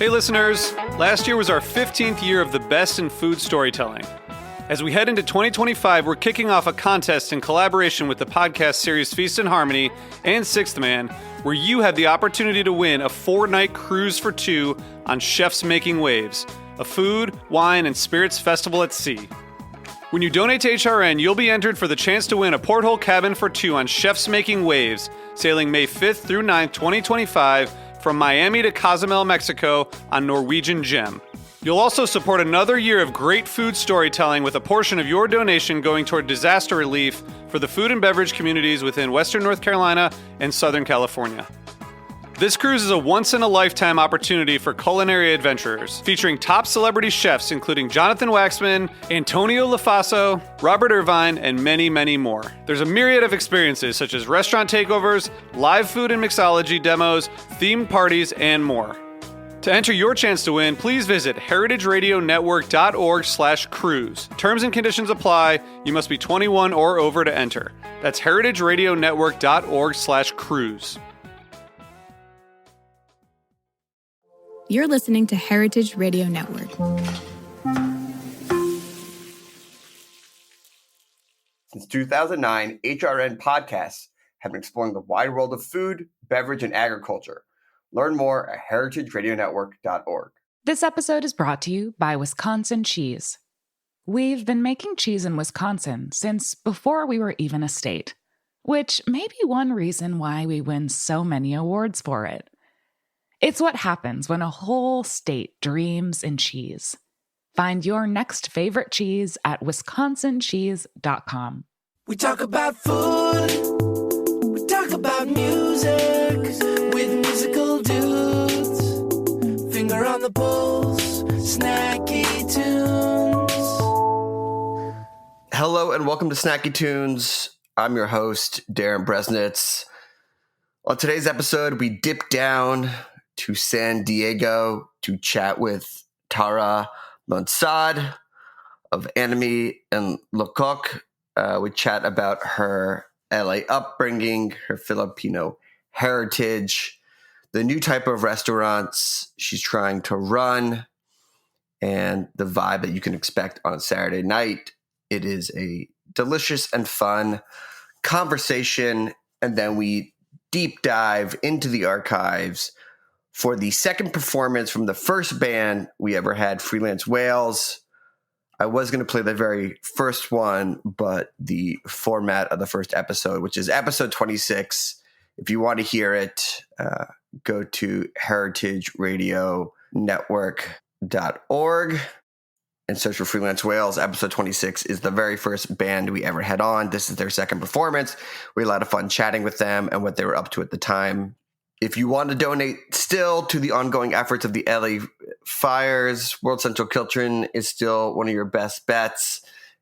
Hey listeners, last year was our 15th year of the best in food storytelling. As we head into 2025, we're kicking off a contest in collaboration with the podcast series Feast and Harmony and Sixth Man, where you have the opportunity to win a 4-night cruise for 2 on Chefs Making Waves, a food, wine, and spirits festival at sea. When you donate to HRN, you'll be entered for the chance to win a porthole cabin for 2 on Chefs Making Waves, sailing May 5th through 9th, 2025, from Miami to Cozumel, Mexico on Norwegian Gem. You'll also support another year of great food storytelling with a portion of your donation going toward disaster relief for the food and beverage communities within Western North Carolina and Southern California. This cruise is a once-in-a-lifetime opportunity for culinary adventurers, featuring top celebrity chefs including Jonathan Waxman, Antonio Lafaso, Robert Irvine, and many, many more. There's a myriad of experiences such as restaurant takeovers, live food and mixology demos, themed parties, and more. To enter your chance to win, please visit heritageradionetwork.org/cruise. Terms and conditions apply. You must be 21 or over to enter. That's heritageradionetwork.org/cruise. You're listening to Heritage Radio Network. Since 2009, HRN podcasts have been exploring the wide world of food, beverage, and agriculture. Learn more at heritageradionetwork.org. This episode is brought to you by Wisconsin Cheese. We've been making cheese in Wisconsin since before we were even a state, which may be one reason why we win so many awards for it. It's what happens when a whole state dreams in cheese. Find your next favorite cheese at wisconsincheese.com. We talk about food, we talk about music, with musical dudes. Finger on the pulse, Snacky Tunes. Hello and welcome to Snacky Tunes. I'm your host, Darren Bresnitz. On today's episode, we dip down to San Diego to chat with Tara Monsod of Anime and Lecoq. We chat about her LA upbringing, her Filipino heritage, the new type of restaurants she's trying to run, and the vibe that you can expect on a Saturday night. It is a delicious and fun conversation, and then we deep dive into the archives for the second performance from the first band we ever had, Freelance Whales. I was going to play the very first one, but the format of the first episode, which is episode 26, if you want to hear it, go to heritageradionetwork.org and search for Freelance Whales. Episode 26 is the very first band we ever had on. This is their second performance. We had a lot of fun chatting with them and what they were up to at the time. If you want to donate still to the ongoing efforts of the LA fires, World Central Kitchen is still one of your best bets.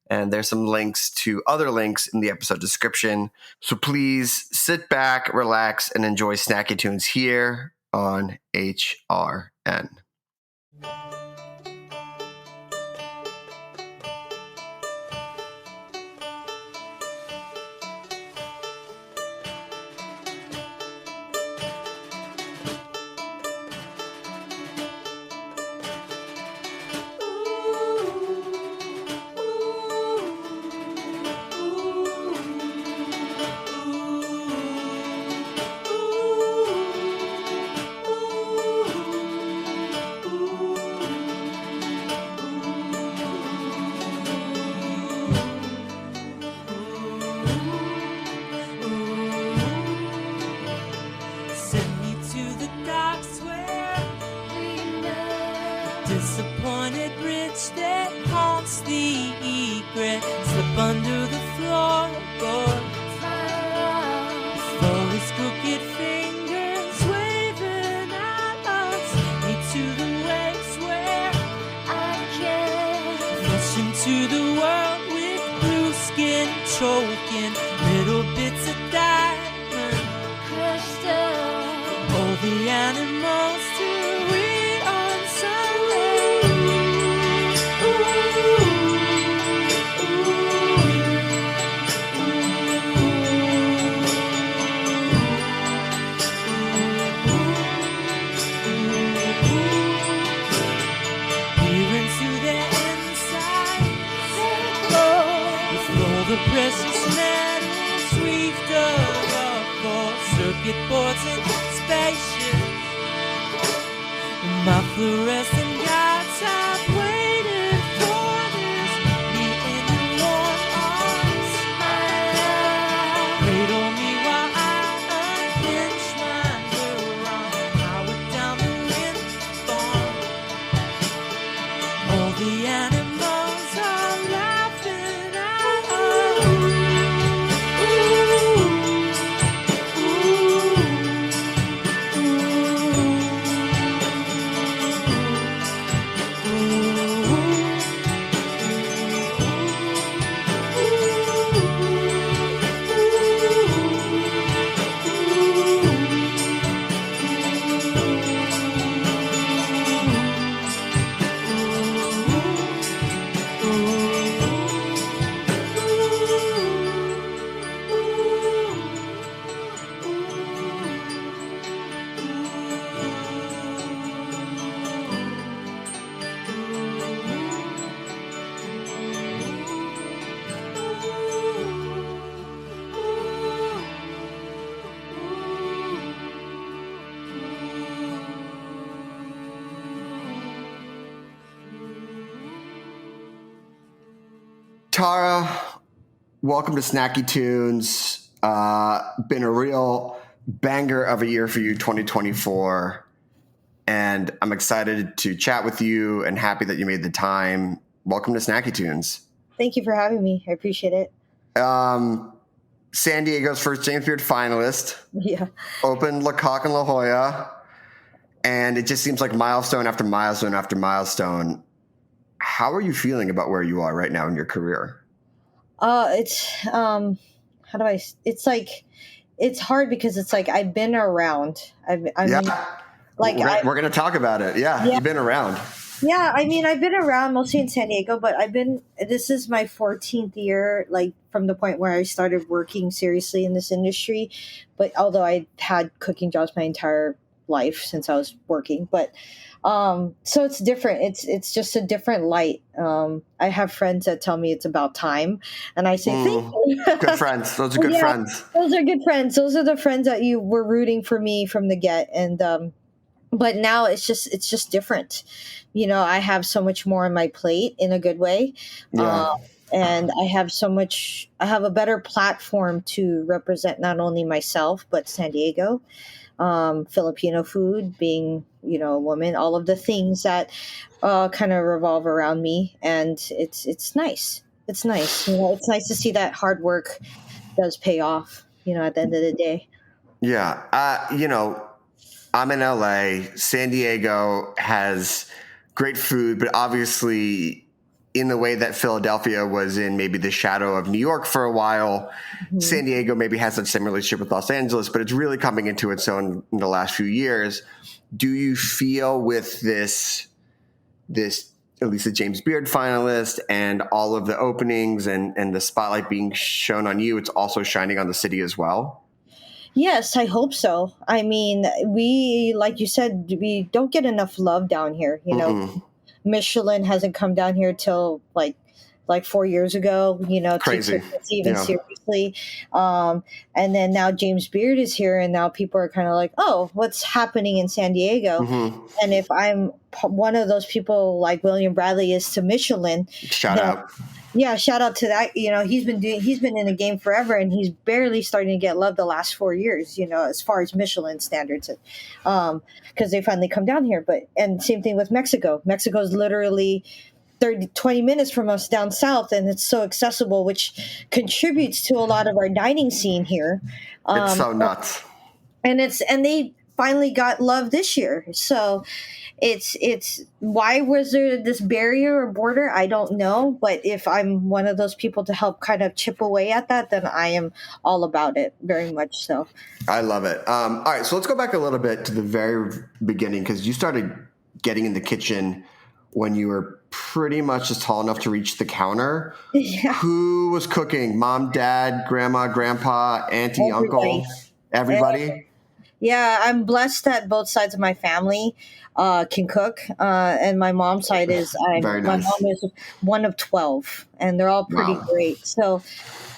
And there's some links to other links in the episode description. So please sit back, relax, and enjoy Snacky Tunes here on HRN. Disappointed rich that haunts the egret, slip under the floorboard. For his crooked fingers waving out me to the waves where I can flush into the world with blue skin choking little bits of diamond crystal. All the animals to read on Sunday. precious metals we've dug up for circuit boards and spaceships. My fluorescent guides have waited for this, me in warm arms. Cradle me while I unhinge my neuron, powered down the wind farm. All the animals are laughing at us. Tara, welcome to Snacky Tunes. Been a real banger of a year for you, 2024. And I'm excited to chat with you and happy that you made the time. Welcome to Snacky Tunes. Thank you for having me. I appreciate it. San Diego's first James Beard finalist. Yeah. Opened La Coque and La Jolla. And it just seems like milestone after milestone after milestone. How are you feeling about where you are right now in your career? It's it's like, it's hard because it's like, I've been around. We're going to talk about it. Yeah. You've been around. Yeah. I mean, I've been around mostly in San Diego, but this is my 14th year, like from the point where I started working seriously in this industry. But although I had cooking jobs my entire life since I was working, but so it's different. It's just a different light. I have friends that tell me it's about time, and I say thank you. Good friends. Those are good friends. Those are good friends. Those are the friends that you were rooting for me from the get. And but now it's just different. You know, I have so much more on my plate in a good way. Yeah. And I have a better platform to represent not only myself, but San Diego. Filipino food, being, you know, a woman, all of the things that kind of revolve around me. And it's nice. It's nice. You know, it's nice to see that hard work does pay off, you know, at the end of the day. Yeah. You know, I'm in LA. San Diego has great food, but obviously in the way that Philadelphia was in maybe the shadow of New York for a while, San Diego maybe has a similar relationship with Los Angeles, but it's really coming into its own in the last few years. Do you feel with this at least the James Beard finalist and all of the openings and the spotlight being shown on you, it's also shining on the city as well? Yes, I hope so. I mean, we, like you said, we don't get enough love down here, you know. Michelin hasn't come down here till like 4 years ago, you know, crazy. To even seriously. And then now James Beard is here, and now people are kind of like, oh, what's happening in San Diego? And if I'm one of those people like William Bradley is to Michelin, shout out to that. You know, he's been in the game forever, and he's barely starting to get love the last 4 years, you know, as far as Michelin standards, because they finally come down here. And same thing with Mexico. Mexico's literally 20 minutes from us down south, and it's so accessible, which contributes to a lot of our dining scene here. It's so nuts. And they finally got love this year. So it's why was there this barrier or border? I don't know. But if I'm one of those people to help kind of chip away at that, then I am all about it, very much so. I love it. All right, so let's go back a little bit to the very beginning, because you started getting in the kitchen when you were pretty much just tall enough to reach the counter. Yeah. Who was cooking? Mom, dad, grandma, grandpa, auntie, uncle? Everybody? Yeah, I'm blessed that both sides of my family can cook. And my mom's side is, Very my nice. mom is one of 12, and they're all pretty great. So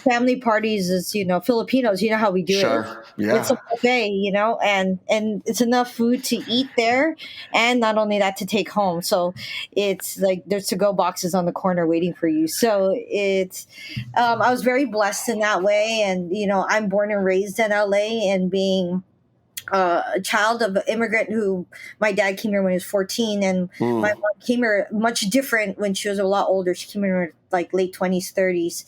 family parties is, Filipinos, you know how we do it. Sure. Yeah. It's a buffet, and it's enough food to eat there, and not only that, to take home. So it's like there's to-go boxes on the corner waiting for you. So it's I was very blessed in that way, and I'm born and raised in LA, and being a child of an immigrant who my dad came here when he was 14, and my mom came here much different when she was a lot older. She came here in like late 20s, 30s.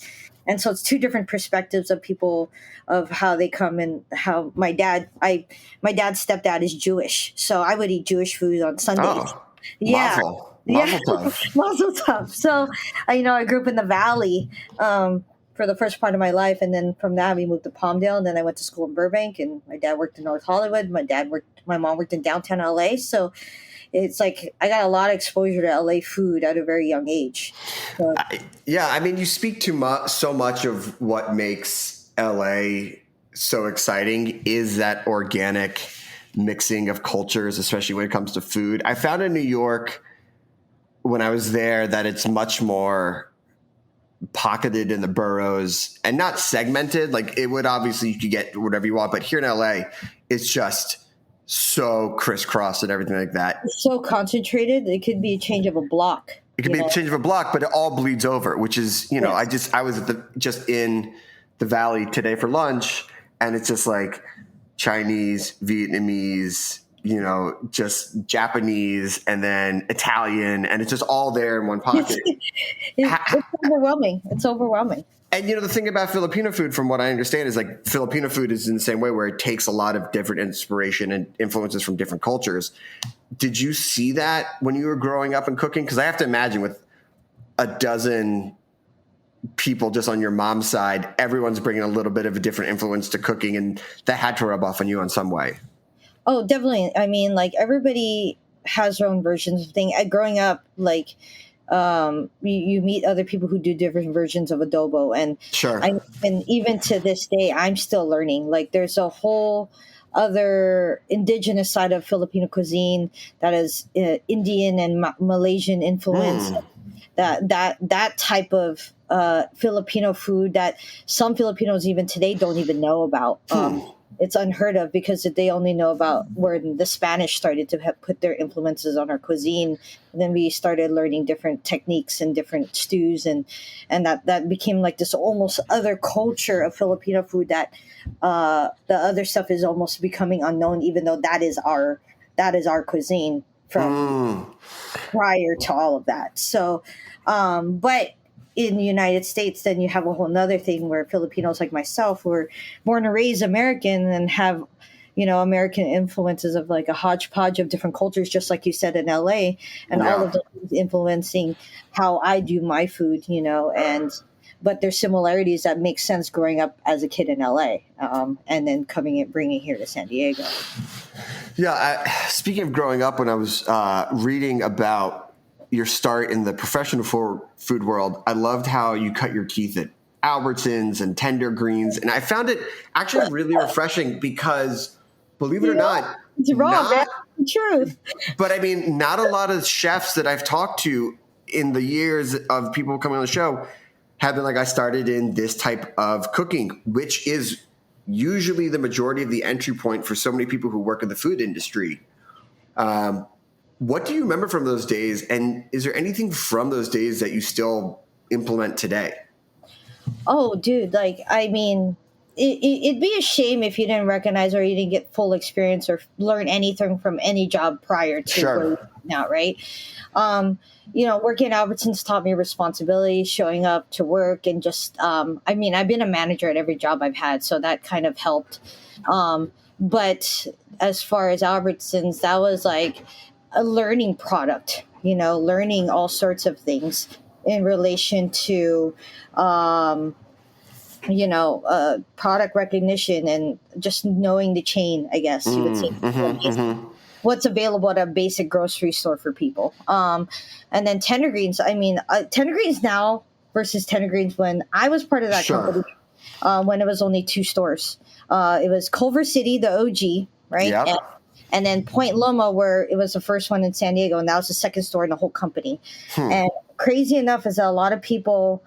And so it's two different perspectives of people, of how they come, and how my dad's stepdad is Jewish. So I would eat Jewish food on Sundays. Oh, Yeah. Mazel tov. Mazel tov. So, I grew up in the Valley for the first part of my life. And then from that, we moved to Palmdale. And then I went to school in Burbank. And my dad worked in North Hollywood. My mom worked in downtown LA. So it's like I got a lot of exposure to LA food at a very young age. So, you speak to so much of what makes LA so exciting is that organic mixing of cultures, especially when it comes to food. I found in New York when I was there that it's much more pocketed in the boroughs and not segmented. Like it would obviously, you could get whatever you want, but here in LA, it's just so crisscrossed and everything like that. It's so concentrated. It could be a change of a block. It could be a change of a block, but it all bleeds over, which is, I was just in the Valley today for lunch, and it's just like Chinese, Vietnamese, just Japanese, and then Italian, and it's just all there in one pocket. It's overwhelming. It's overwhelming. And the thing about Filipino food, from what I understand, is like Filipino food is in the same way, where it takes a lot of different inspiration and influences from different cultures. Did you see that when you were growing up and cooking? Because I have to imagine with a dozen people just on your mom's side, everyone's bringing a little bit of a different influence to cooking, and that had to rub off on you in some way. Oh, definitely. I mean, like everybody has their own versions of things. Growing up, like you meet other people who do different versions of adobo, and sure. And even to this day, I'm still learning. Like there's a whole other indigenous side of Filipino cuisine that is Indian and Malaysian influence. That type of Filipino food that some Filipinos even today don't even know about. It's unheard of because they only know about where the Spanish started to put their influences on our cuisine. And then we started learning different techniques and different stews, and that became like this almost other culture of Filipino food that the other stuff is almost becoming unknown, even though that is our cuisine from prior to all of that. So, but in the United States, then you have a whole nother thing where Filipinos like myself were born and raised American and have, American influences of like a hodgepodge of different cultures, just like you said in LA, and all of those influencing how I do my food, but there's similarities that make sense growing up as a kid in LA, and then bringing it here to San Diego. Yeah. Speaking of growing up, when I was reading about your start in the professional food world, I loved how you cut your teeth at Albertsons and Tender Greens. And I found it actually really refreshing because, believe it or not, it's raw, man. The truth. But I mean, not a lot of chefs that I've talked to in the years of people coming on the show have been like, I started in this type of cooking, which is usually the majority of the entry point for so many people who work in the food industry. What do you remember from those days? And is there anything from those days that you still implement today? Oh, dude. Like, I mean, it'd be a shame if you didn't recognize or you didn't get full experience or learn anything from any job prior to where you're now, right? Working at Albertsons taught me responsibility, showing up to work, and just, I've been a manager at every job I've had, so that kind of helped. But as far as Albertsons, that was like a learning product, learning all sorts of things in relation to, product recognition and just knowing the chain, I guess you would say. What's available at a basic grocery store for people. And then Tender Greens, Tender Greens now versus Tender Greens when I was part of that company, when it was only 2 stores. It was Culver City, the OG, right? Yep. And then Point Loma, where it was the first one in San Diego, and that was the second store in the whole company. And crazy enough is that a lot of people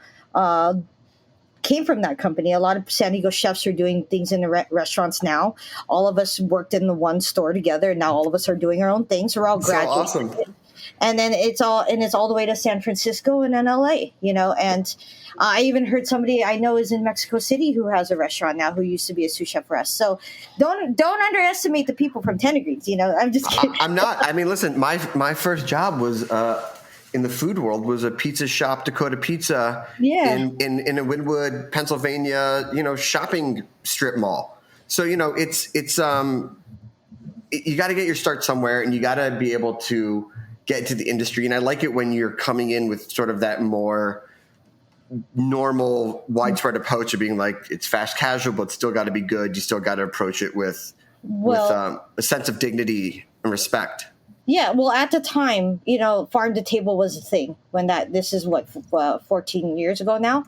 came from that company. A lot of San Diego chefs are doing things in the restaurants now. All of us worked in the one store together, and now all of us are doing our own things. We're all So graduates. awesome. And then it's all the way to San Francisco and then LA, and I even heard somebody I know is in Mexico City who has a restaurant now who used to be a sous chef for us. So don't underestimate the people from Tenegreens. I'm just kidding. I'm not. I mean, listen, my first job was in the food world was a pizza shop, Dakota Pizza, in a Wynwood, Pennsylvania, shopping strip mall. So it's you got to get your start somewhere, and you got to be able to get into the industry. And I like it when you're coming in with sort of that more normal, widespread approach of being like, it's fast casual, but still got to be good. You still got to approach it with a sense of dignity and respect. Yeah, well, at the time, farm to table was a thing this is 14 years ago now.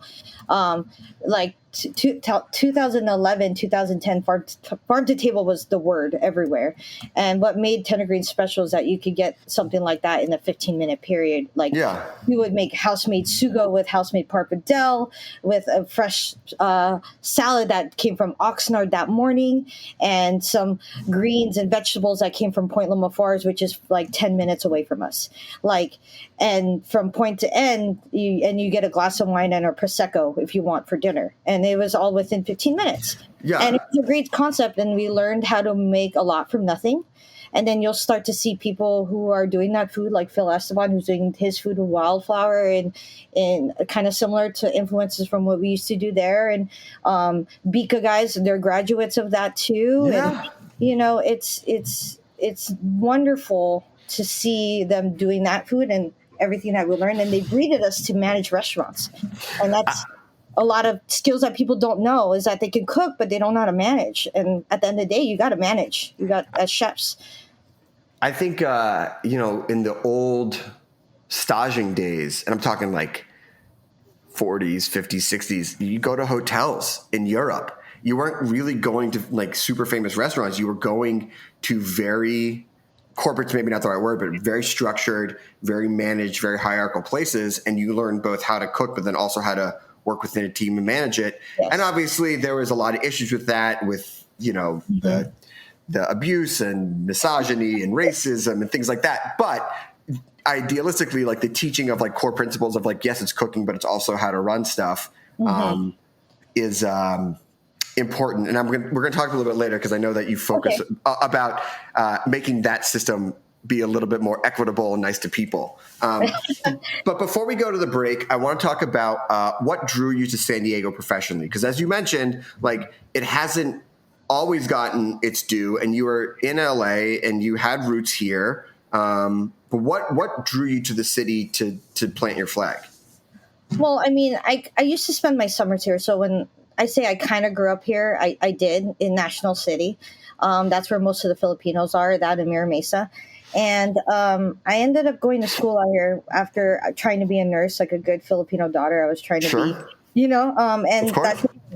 2011, 2010, farm to table was the word everywhere. And what made Tenegreens special is that you could get something like that in a 15-minute period. We would make house-made sugo with house-made pappardelle, with a fresh salad that came from Oxnard that morning, and some greens and vegetables that came from Point Loma Forest, which is like 10 minutes away from us. And from point to end, you get a glass of wine and a Prosecco if you want for dinner. And it was all within 15 minutes. Yeah. And it's a great concept. And we learned how to make a lot from nothing. And then you'll start to see people who are doing that food, like Phil Esteban, who's doing his food with Wildflower, and kind of similar to influences from what we used to do there. And Bika guys, they're graduates of that too. Yeah. And, it's wonderful to see them doing that food and everything that we learned. And they breeded us to manage restaurants. And that's a lot of skills that people don't know, is that they can cook, but they don't know how to manage. And at the end of the day, you got to manage. You got, as chefs. I think, in the old staging days, and I'm talking like 40s, 50s, 60s, you go to hotels in Europe. You weren't really going to like super famous restaurants. You were going to very corporate's maybe not the right word, but very structured, very managed, very hierarchical places. And you learn both how to cook, but then also how to work within a team and manage it. Yes. And obviously there was a lot of issues with that, with, the abuse and misogyny and racism and things like that. But idealistically, like the teaching of like core principles of like, yes, it's cooking, but it's also how to run stuff is important. And we're going to talk a little bit later, because I know that you focus about making that system be a little bit more equitable and nice to people. But before we go to the break, I want to talk about what drew you to San Diego professionally. Because as you mentioned, like it hasn't always gotten its due, and you were in LA and you had roots here. But what drew you to the city to plant your flag? Well, I mean, I used to spend my summers here. So when I say I kind of grew up here, I did in National City. That's where most of the Filipinos are, that in Mira Mesa. And I ended up going to school out here after trying to be a nurse, like a good Filipino daughter. I was trying to be, and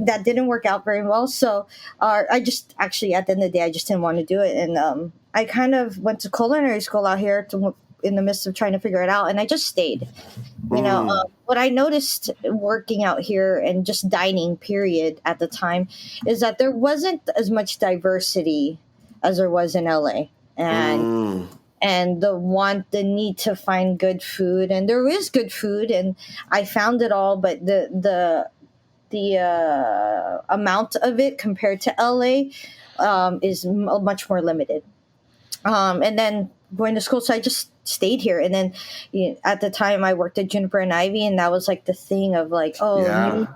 that didn't work out very well. So I just actually, at the end of the day, I just didn't want to do it. And I kind of went to culinary school out here in the midst of trying to figure it out. And I just stayed. What I noticed working out here and just dining, period, at the time, is that there wasn't as much diversity as there was in LA. And the need to find good food, and there is good food, and I found it all, but the amount of it compared to LA is much more limited. And then going to school, so I just stayed here. And then at the time I worked at Juniper and Ivy, and that was like the thing of like, new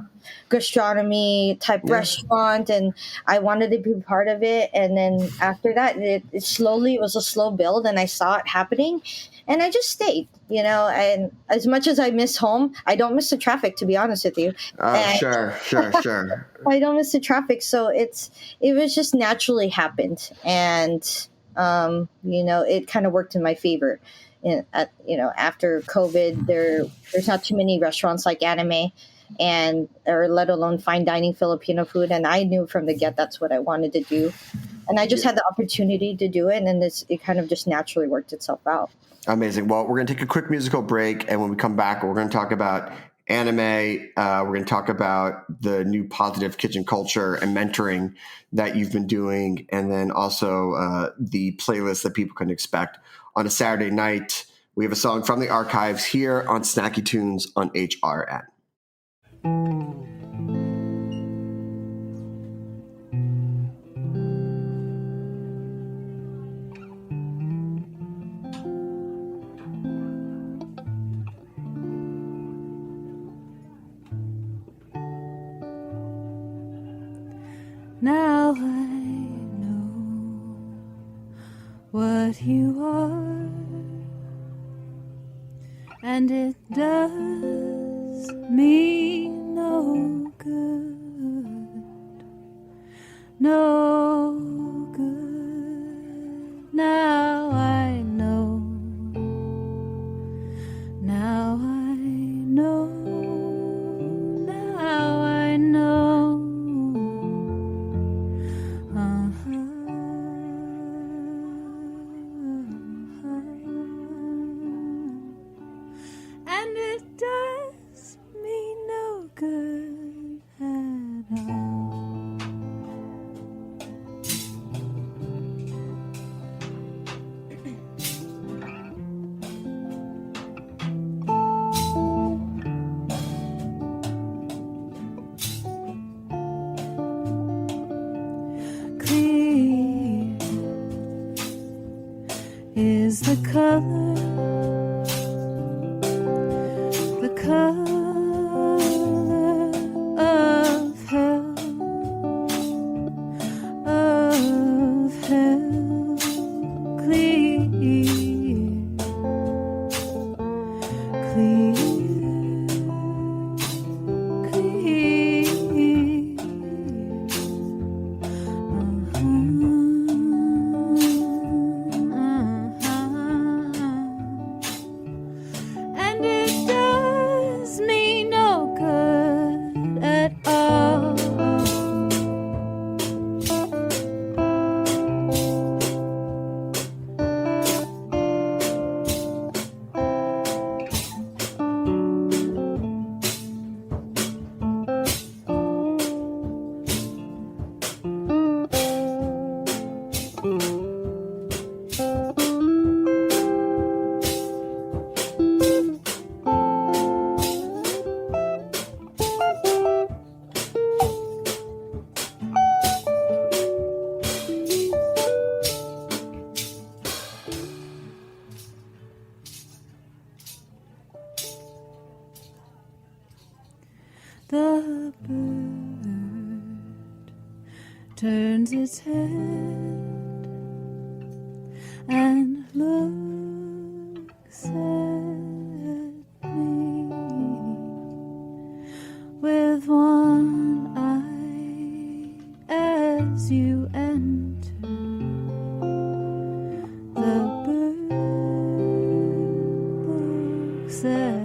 gastronomy type restaurant, and I wanted to be part of it. And then after that, it was a slow build, and I saw it happening, and I just stayed, and as much as I miss home, I don't miss the traffic, to be honest with you. Sure. I don't miss the traffic. So it was just naturally happened. And it kind of worked in my favor. After COVID, there's not too many restaurants like Anime, or let alone fine dining Filipino food. And I knew from the get that's what I wanted to do. And I just had the opportunity to do it. And it kind of just naturally worked itself out. Amazing. Well, we're going to take a quick musical break. And when we come back, we're going to talk about anime. We're going to talk about the new positive kitchen culture and mentoring that you've been doing, and then also the playlist that people can expect on a Saturday night. We have a song from the archives here on Snacky Tunes on HRN. Now I know what you are, and it does me no good, no good. Now I know, now I know, now I know. And it does me no good at all. Clear is the color, the color of hell, of hell. Clear, clear, clear. And it does me no good at all. The bird turns its head and looks at me with one eye as you enter. The bird looks at me.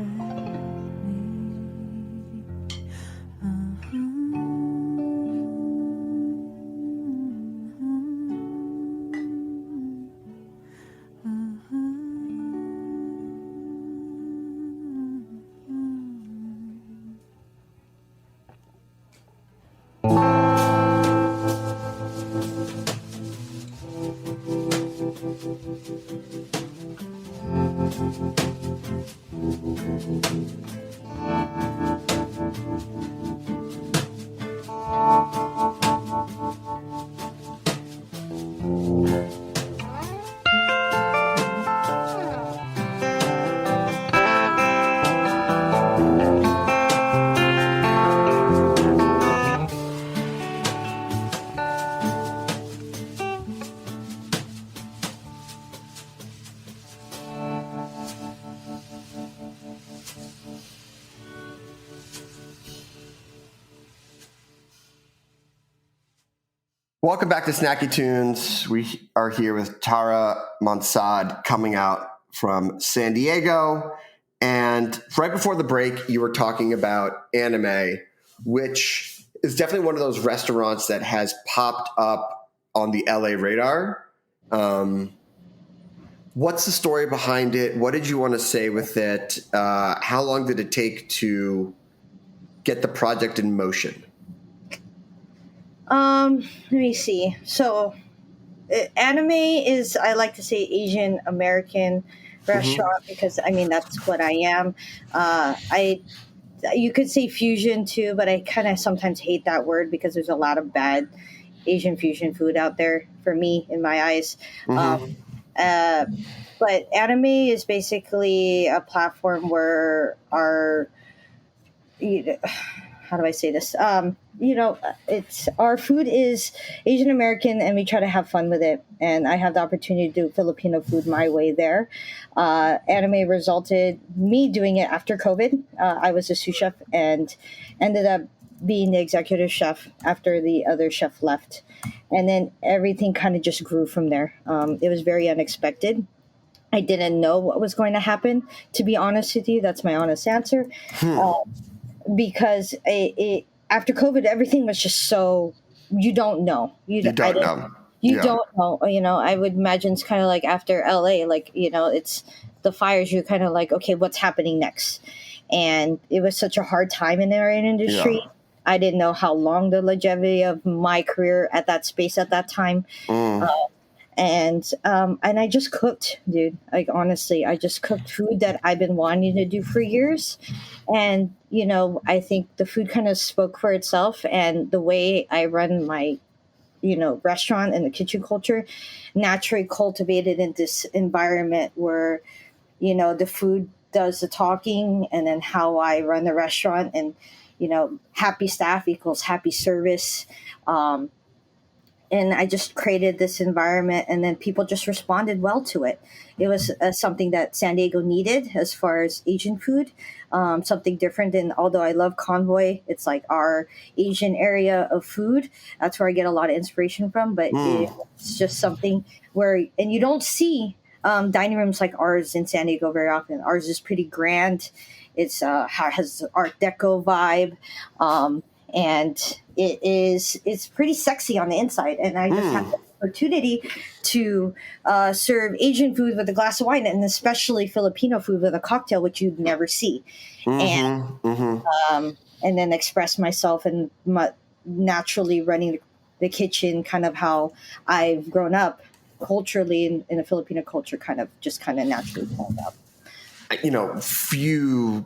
Welcome back to Snacky Tunes. We are here with Tara Monsod coming out from San Diego. And right before the break, you were talking about anime, which is definitely one of those restaurants that has popped up on the LA radar. What's the story behind it? What did you want to say with it? How long did it take to get the project in motion? Let me see. So, anime is, I like to say, Asian American restaurant because I mean that's what I am. I You could say fusion too, but I kind of sometimes hate that word because there's a lot of bad Asian fusion food out there for me in my eyes. Uh, but anime is basically a platform where how do I say this? It's our food is Asian American, and we try to have fun with it. And I have the opportunity to do Filipino food my way there. Anime resulted me doing it after COVID. I was a sous chef and ended up being the executive chef after the other chef left, and then everything kind of just grew from there. It was very unexpected. I didn't know what was going to happen. To be honest with you, that's my honest answer. Because after COVID, everything was just so you don't know. You don't know. You don't know. I would imagine it's kind of like after LA, like it's the fires. You're kind of like, okay, what's happening next? And it was such a hard time in our industry. Yeah. I didn't know how long the longevity of my career at that space at that time. And I just cooked, dude. Like honestly, I just cooked food that I've been wanting to do for years. And I think the food kind of spoke for itself, and the way I run my restaurant and the kitchen culture naturally cultivated in this environment where the food does the talking, and then how I run the restaurant, and happy staff equals happy service. And I just created this environment, and then people just responded well to it. It was something that San Diego needed as far as Asian food, something different. And although I love Convoy, it's like our Asian area of food. That's where I get a lot of inspiration from. But it's just something where, and you don't see dining rooms like ours in San Diego very often. Ours is pretty grand. It's has Art Deco vibe. And it's pretty sexy on the inside. And I just had the opportunity to serve Asian food with a glass of wine, and especially Filipino food with a cocktail, which you'd never see. And then express myself and naturally running the kitchen, kind of how I've grown up culturally in a Filipino culture, kind of naturally formed up. Few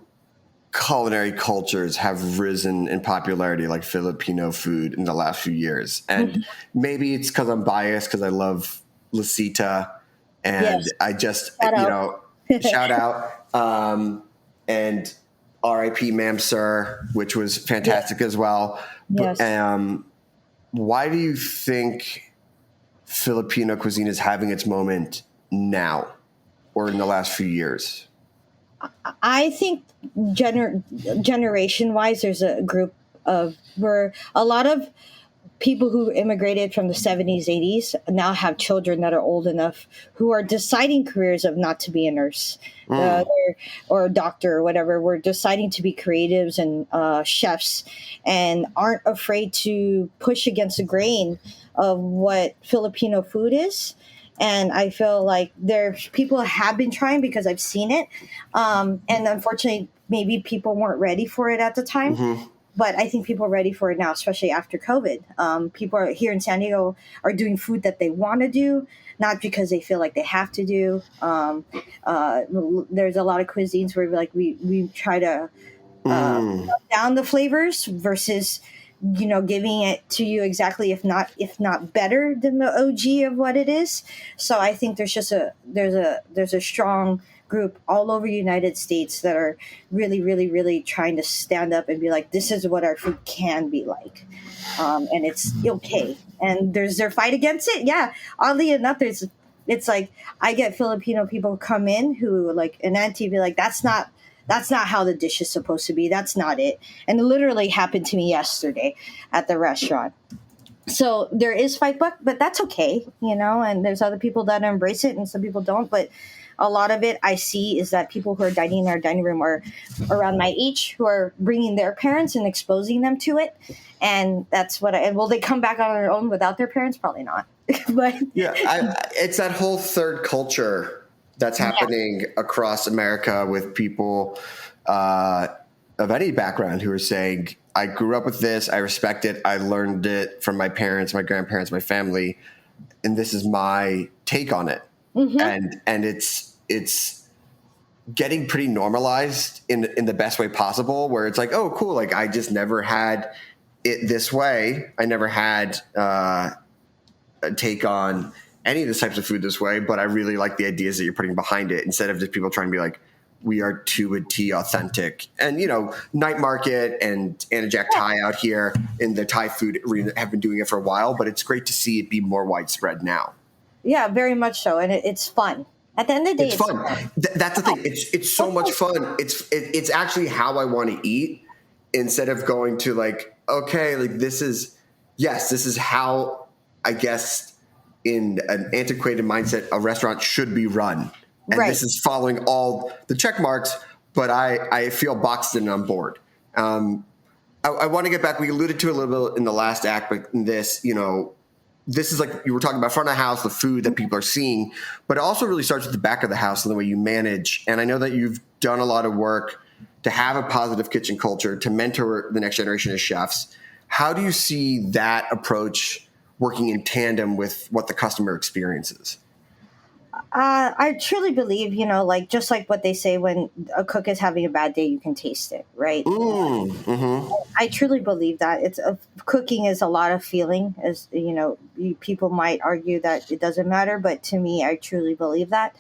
culinary cultures have risen in popularity like Filipino food in the last few years. And maybe it's because I'm biased because I love Lasita, and Yes. I just, Shout out. shout out, and RIP Ma'am Sir, which was fantastic as well. Yes. But, why do you think Filipino cuisine is having its moment now or in the last few years? I think generation wise, there's a group where a lot of people who immigrated from the 70s, 80s now have children that are old enough who are deciding careers of not to be a nurse or a doctor or whatever. We're deciding to be creatives and chefs, and aren't afraid to push against the grain of what Filipino food is. And I feel like people have been trying because I've seen it. And unfortunately, maybe people weren't ready for it at the time. But I think people are ready for it now, especially after COVID. People are here in San Diego are doing food that they want to do, not because they feel like they have to do. There's a lot of cuisines where we try to down the flavors versus giving it to you exactly, if not better than the OG of what it is. So I think there's a strong group all over the United States that are really, really, really trying to stand up and be like, this is what our food can be like. And it's okay. And there's their fight against it. Yeah. Oddly enough, it's like, I get Filipino people come in who like an auntie be like, that's not how the dish is supposed to be. That's not it. And it literally happened to me yesterday at the restaurant. So there is fight back, but that's okay, and there's other people that embrace it and some people don't. But a lot of it I see is that people who are dining in our dining room are around my age, who are bringing their parents and exposing them to it. And that's will they come back on their own without their parents? Probably not. But Yeah, it's that whole third culture that's happening across America with people of any background who are saying, I grew up with this, I respect it, I learned it from my parents, my grandparents, my family, and this is my take on it. And it's getting pretty normalized in the best way possible, where it's like, oh, cool, like I just never had it this way. I never had a take on any of the types of food this way, but I really like the ideas that you're putting behind it, instead of just people trying to be like, we are to a T authentic. And, Night Market and Anna Jack Thai out here in the Thai food arena have been doing it for a while, but it's great to see it be more widespread now. Yeah, very much so. And it's fun. At the end of the day, it's fun. That's the thing. It's so much fun. It's actually how I want to eat, instead of going to like, okay, like this is how, I guess, in an antiquated mindset, a restaurant should be run. And this is following all the check marks, but I feel boxed in on board. I want to get back. We alluded to it a little bit in the last act, but in this, this is like you were talking about front of the house, the food that people are seeing, but it also really starts at the back of the house and the way you manage. And I know that you've done a lot of work to have a positive kitchen culture, to mentor the next generation of chefs. How do you see that approach working in tandem with what the customer experiences? I truly believe, like just like what they say, when a cook is having a bad day, you can taste it, right? I truly believe that cooking is a lot of feeling. As people might argue that it doesn't matter, but to me, I truly believe that.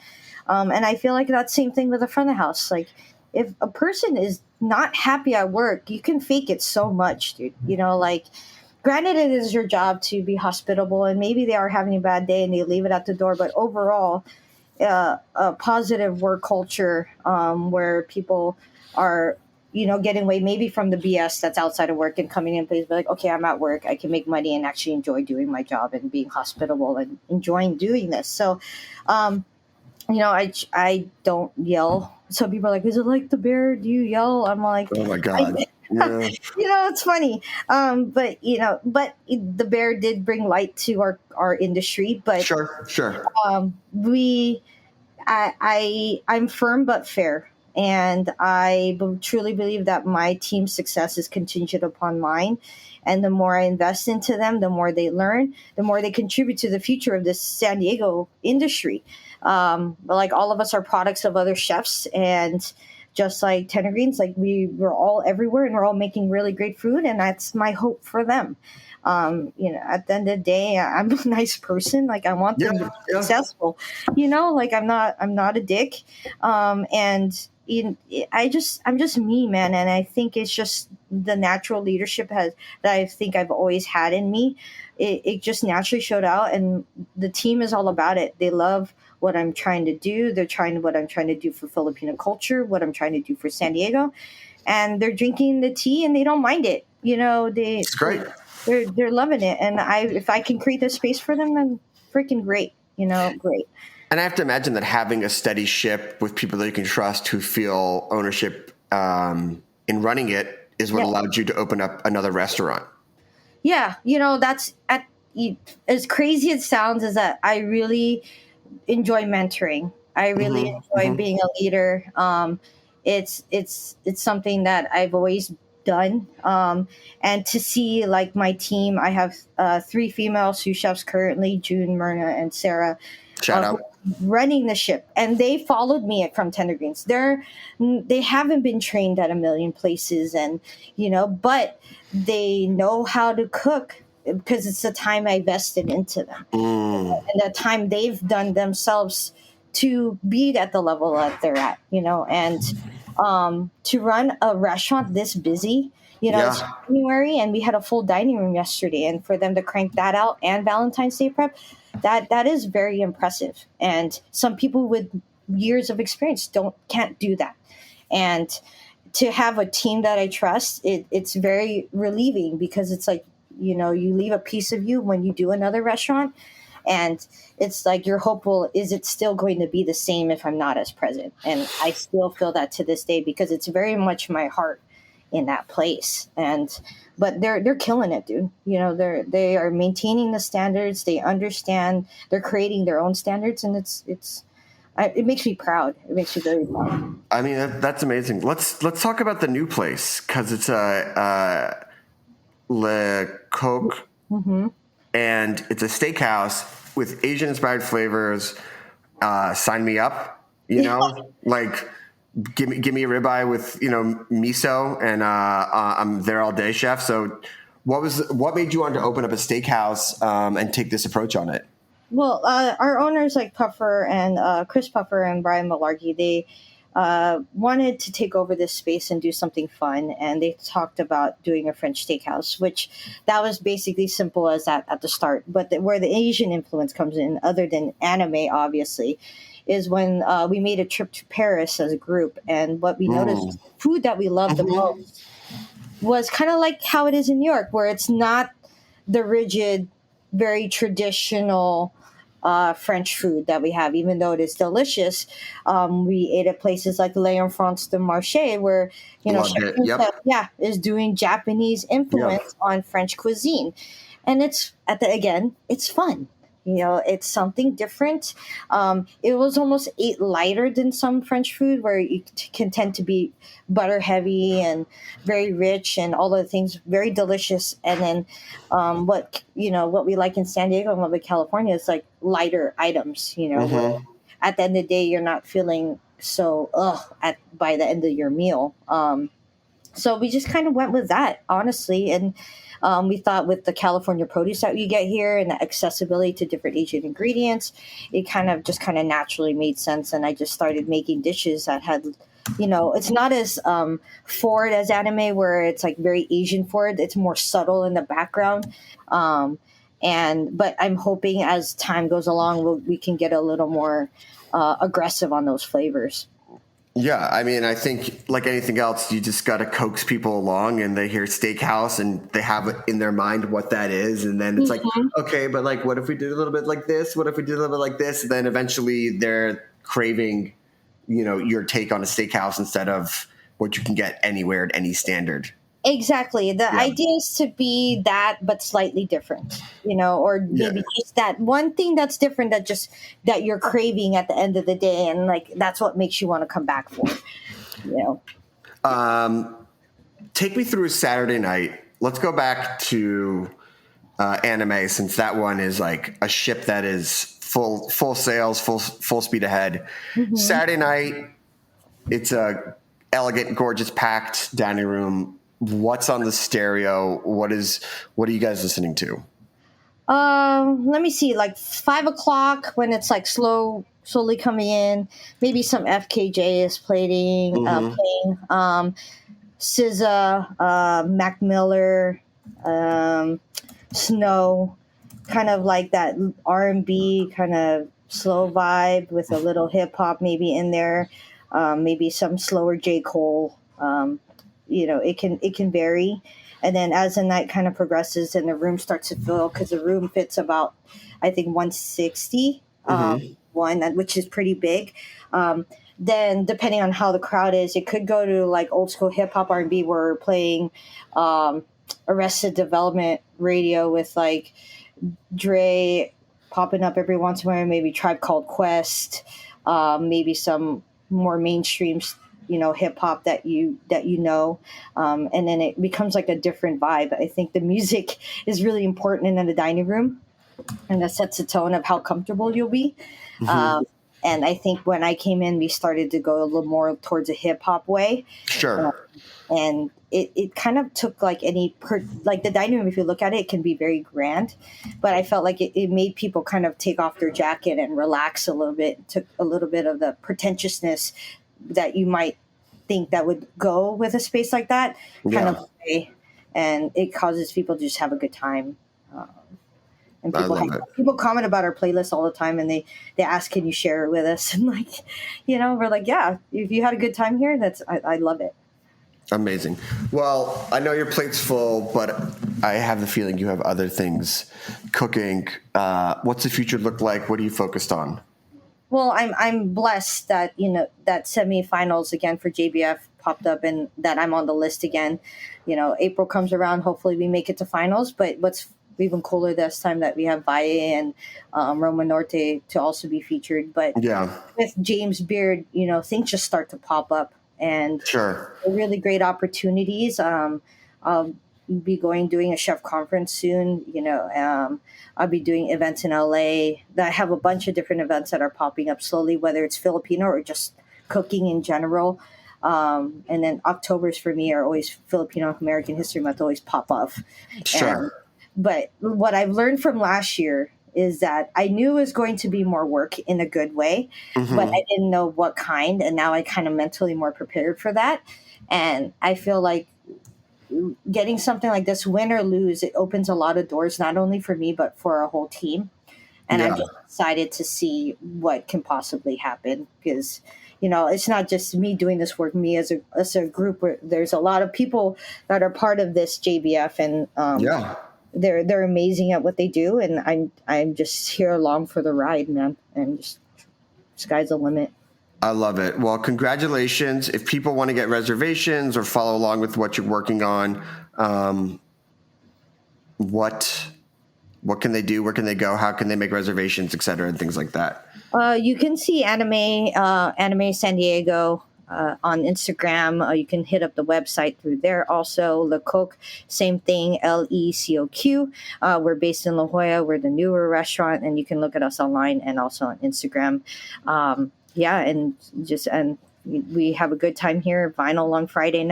And I feel like that same thing with the front of the house. Like if a person is not happy at work, you can fake it so much, dude. Granted, it is your job to be hospitable, and maybe they are having a bad day and they leave it at the door. But overall, a positive work culture where people are, getting away maybe from the BS that's outside of work and coming in place, but like, okay, I'm at work, I can make money and actually enjoy doing my job and being hospitable and enjoying doing this. So, I don't yell. Some people are like, is it like the bear? Do you yell? I'm like, oh my God. Yeah. It's funny. But the bear did bring light to our industry, but sure. I'm firm but fair. And I truly believe that my team's success is contingent upon mine. And the more I invest into them, the more they learn, the more they contribute to the future of this San Diego industry. Like all of us are products of other chefs, and just like Tender Greens, like we're all everywhere and we're all making really great food, and that's my hope for them. At the end of the day, I'm a nice person. Like I want them to be successful. Like I'm not a dick. I'm just me, man. And I think it's just the natural leadership that I think I've always had in me. It just naturally showed out, and the team is all about it. They love what I'm trying to do. They're trying what I'm trying to do for Filipino culture, what I'm trying to do for San Diego, and they're drinking the tea and they don't mind it. It's great. They're loving it, and if I can create this space for them, then freaking great. Great. And I have to imagine that having a steady ship with people that you can trust, who feel ownership in running it, is what allowed you to open up another restaurant. Yeah, that's as crazy as it sounds, is that I really enjoy mentoring. I really enjoy being a leader. It's something that I've always done. And to see like my team, I have 3 female sous chefs currently, June, Myrna, and Sarah. Shout out. Running the ship, and they followed me from Tender Greens. They haven't been trained at a million places, and but they know how to cook because it's the time I invested into them, and the time they've done themselves to be at the level that they're at. And to run a restaurant this busy. It's January, and we had a full dining room yesterday, and for them to crank that out and Valentine's Day prep, that is very impressive. And some people with years of experience can't do that. And to have a team that I trust, it's very relieving, because it's like, you leave a piece of you when you do another restaurant, and it's like your hope is it still going to be the same if I'm not as present? And I still feel that to this day, because it's very much my heart in that place. But they're killing it, dude. They are maintaining the standards. They understand. They're creating their own standards, and it's it makes me proud. It makes me very proud. I mean, that's amazing. Let's talk about the new place, because it's a Le Coq, and it's a steakhouse with Asian inspired flavors. Sign me up. You know, like give me a ribeye with miso, and I'm there all day, chef. So, what made you want to open up a steakhouse and take this approach on it? Well, our owners like Puffer and Chris Puffer and Brian Malarkey, they wanted to take over this space and do something fun, and they talked about doing a French steakhouse, which that was basically simple as that at the start. But where the Asian influence comes in, other than anime, obviously, is when we made a trip to Paris as a group, and what we noticed was the food that we loved the most was kind of like how it is in New York, where it's not the rigid, very traditional French food that we have, even though it is delicious. We ate at places like Le Enfants de Marché, where is doing Japanese influence on French cuisine, and it's it's fun. It's something different. It was almost lighter than some French food, where you can tend to be butter heavy and very rich and all the things, very delicious. And then what we like in San Diego and what we California is like lighter items. Where at the end of the day, you're not feeling so by the end of your meal. So we just kind of went with that, honestly, and. We thought with the California produce that we get here and the accessibility to different Asian ingredients, it kind of naturally made sense. And I just started making dishes that had, it's not as forward as anime, where it's like very Asian forward. It's more subtle in the background. But I'm hoping as time goes along, we can get a little more aggressive on those flavors. Yeah, I mean, I think like anything else, you just got to coax people along, and they hear steakhouse and they have in their mind what that is. And then it's like, okay, but like, what if we did a little bit like this? What if we did a little bit like this? And then eventually they're craving, your take on a steakhouse instead of what you can get anywhere at any standard. Exactly. The idea is to be that, but slightly different, or maybe just that one thing that's different that you're craving at the end of the day. And like, that's what makes you want to come back for, Take me through a Saturday night. Let's go back to anime, since that one is like a ship that is full sails, full speed ahead. Saturday night, it's a elegant, gorgeous, packed dining room. What's on the stereo? What are you guys listening to? Let me see, like 5:00 when it's like slowly coming in. Maybe some FKJ is playing. SZA, Mac Miller, Snow, kind of like that R&B kind of slow vibe with a little hip hop maybe in there. Maybe some slower J. Cole. It can vary. And then as the night kind of progresses and the room starts to fill, because the room fits about, I think, 160, which is pretty big. Then depending on how the crowd is, it could go to like old school hip hop R&B, where we're playing Arrested Development radio with like Dre popping up every once in a while, maybe Tribe Called Quest, maybe some more mainstream hip hop that you know, and then it becomes like a different vibe. I think the music is really important in the dining room, and that sets the tone of how comfortable you'll be. And I think when I came in, we started to go a little more towards a hip hop way. Sure. And it kind of took like like the dining room, if you look at it, it can be very grand, but I felt like it made people kind of take off their jacket and relax a little bit. It took a little bit of the pretentiousness that you might think that would go with a space like that kind of way, and it causes people to just have a good time. And people comment about our playlist all the time, and they ask, can you share it with us? And like, we're like, yeah, if you had a good time here, I love it. Amazing. Well, I know your plate's full, but I have the feeling you have other things cooking. What's the future look like? What are you focused on? Well, I'm blessed that that semifinals again for JBF popped up, and that I'm on the list again. April comes around. Hopefully, we make it to finals. But what's even cooler this time that we have Valle and Roma Norte to also be featured. But with James Beard, things just start to pop up, and really great opportunities. I'll be doing a chef conference soon. I'll be doing events in LA. I have a bunch of different events that are popping up slowly, whether it's Filipino or just cooking in general. And then Octobers for me are always Filipino American History Month, always pop up. But what I've learned from last year is that I knew it was going to be more work in a good way, but I didn't know what kind. And now I kind of mentally more prepared for that. And I feel like getting something like this, win or lose, it opens a lot of doors, not only for me, but for our whole team. And I'm just excited to see what can possibly happen, because it's not just me doing this work, me as a group. There's a lot of people that are part of this JBF, and they're amazing at what they do, and I'm just here along for the ride, man. And just sky's the limit. I love it. Well, congratulations. If people want to get reservations or follow along with what you're working on, what can they do? Where can they go? How can they make reservations, et cetera, and things like that? You can see Anime San Diego on Instagram. You can hit up the website through there. Also, Le Coq, same thing, LECOQ. We're based in La Jolla. We're the newer restaurant, and you can look at us online and also on Instagram. And we have a good time here. Vinyl on Friday,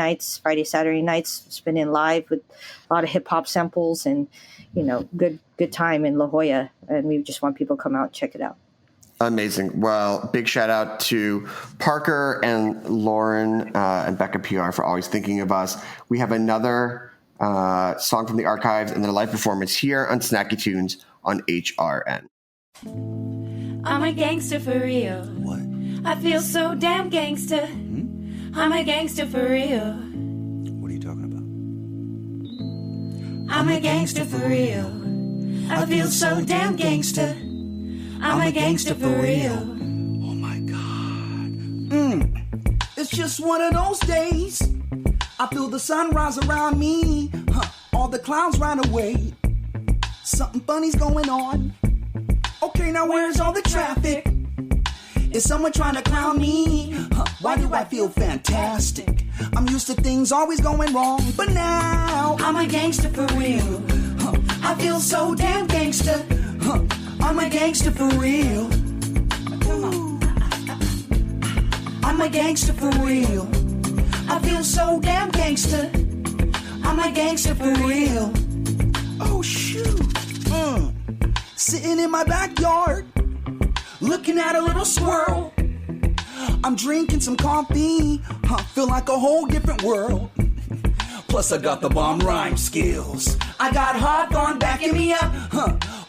Saturday nights, spinning live with a lot of hip hop samples, and good time in La Jolla. And we just want people to come out and check it out. Amazing. Well, big shout out to Parker and Lauren and Becca PR for always thinking of us. We have another song from the archives and then a live performance here on Snacky Tunes on HRN. I'm a gangster for real. What? I feel so damn gangster. I'm a gangster for real. What are you talking about? I'm a gangster for real. I feel so damn gangster. I'm a gangster for real. Oh my God. It's just one of those days. I feel the sun rise around me. All the clouds run away. Something funny's going on. Okay, now where's all the traffic? Is someone trying to clown me? Why do I feel fantastic? I'm used to things always going wrong, but now I'm a gangster for real. I feel so damn gangster. I'm a gangster for real. I'm a gangster for real. I feel so damn gangster. I'm a gangster for real. oh shoot. Sitting in my backyard, looking at a little squirrel. I'm drinking some coffee, feel like a whole different world. Plus I got the bomb rhyme skills. I got Hawthorne backing me up,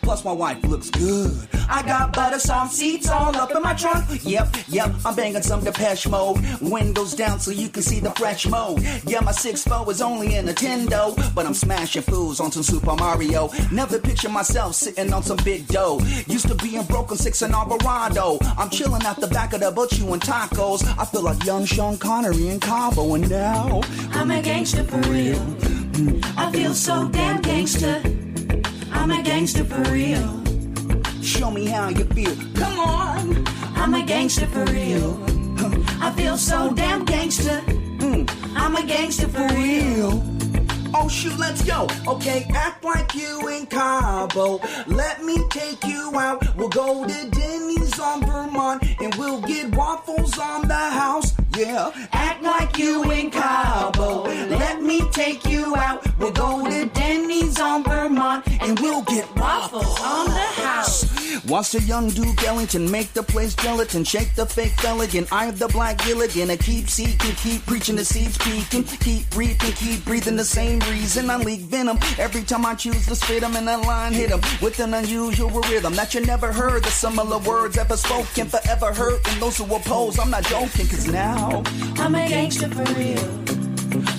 Plus my wife looks good. I got butter soft seats all up in my trunk. Yep, I'm banging some Depeche Mode. Windows down so you can see the fresh mode. Yeah, my 6'4" is only a Nintendo, but I'm smashing fools on some Super Mario. Never picture myself sitting on some big dough. Used to be in Broken 6 and Alvarado. I'm chilling out the back of the boat chewing tacos. I feel like young Sean Connery in Cabo, and now I'm a gangster for real. I feel so damn gangster. I'm a gangster for real. Show me how you feel. Come on. I'm a gangster for real. I feel so damn gangster. I'm a gangster for real. Oh shoot, let's go. Okay, act like you in Cabo. Let me take you out. We'll go to Denny's on Vermont and we'll get waffles on the house. Yeah, act like you in Cabo. Let me take you out. We'll go to Denny's on Vermont and we'll get waffles on the house. Watch the young Duke Ellington make the place gelatin, shake the fake Pelican, I have the black Gilligan. I keep seeking, keep preaching, the seeds peeking, keep breathing the same reason. I leak venom every time I choose to spit them, and that line hit them with an unusual rhythm that you never heard. The similar words ever spoken, forever heard. And those who oppose, I'm not joking, cause now I'm a gangster for real.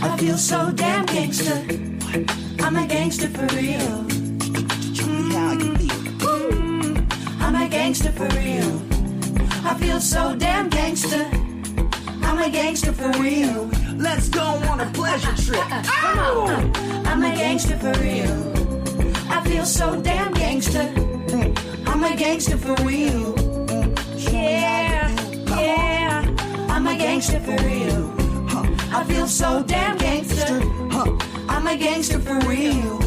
I feel so damn gangster. I'm a gangster for real. Show me how you feel. I'm a gangster for real. I feel so damn gangster. I'm a gangster for real. Let's go on a pleasure trip. Come on. I'm a gangster for real. I feel so damn gangster. I'm a gangster for real. Yeah, yeah. I'm a gangster for real. I feel so damn gangster. I'm a gangster for real.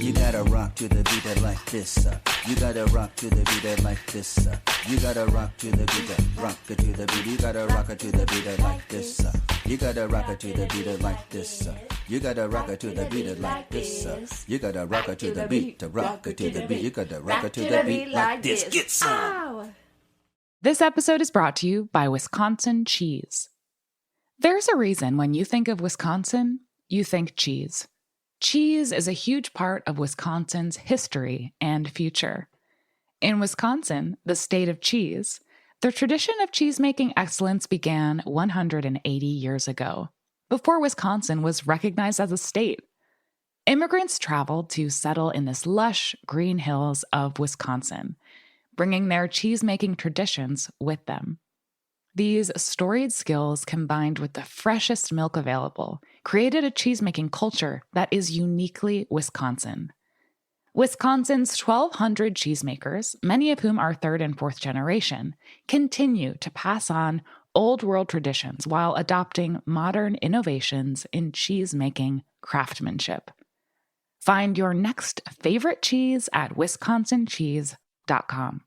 You gotta rock to the beat it like this. You gotta rock to the beat it like this. You gotta rock to the beat it, rock it to the beat. You gotta rock it to the beat it like this. You gotta rock it to the beat it like this. You gotta rock it to the beat it like this. You gotta rock it to the beat to rock it to the beat. You gotta rock it to the beat like this. Get some. This episode is brought to you by Wisconsin Cheese. There's a reason when you think of Wisconsin, you think cheese. Cheese is a huge part of Wisconsin's history and future. In Wisconsin, the state of cheese, the tradition of cheese-making excellence began 180 years ago, before Wisconsin was recognized as a state. Immigrants traveled to settle in this lush green hills of Wisconsin, bringing their cheese-making traditions with them. These storied skills, combined with the freshest milk available, created a cheese-making culture that is uniquely Wisconsin. Wisconsin's 1,200 cheesemakers, many of whom are third and fourth generation, continue to pass on old world traditions while adopting modern innovations in cheese-making craftsmanship. Find your next favorite cheese at wisconsincheese.com.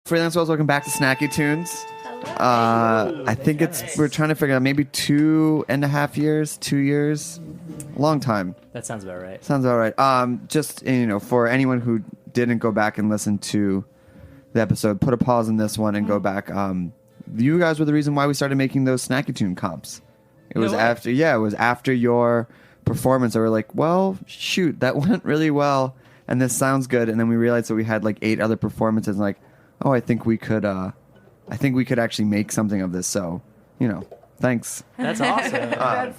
Freelance Whales, welcome back to Snacky Tunes. I think we're trying to figure out maybe 2.5 years, 2 years, long time. That sounds about right. Sounds all right. Just for anyone who didn't go back and listen to the episode, put a pause in this one and go back. You guys were the reason why we started making those Snacky Tune comps. It was after your performance. They were like, well, shoot, that went really well, and this sounds good. And then we realized that we had like 8 other performances. And like, oh, I think we could actually make something of this. So, thanks. That's awesome. That's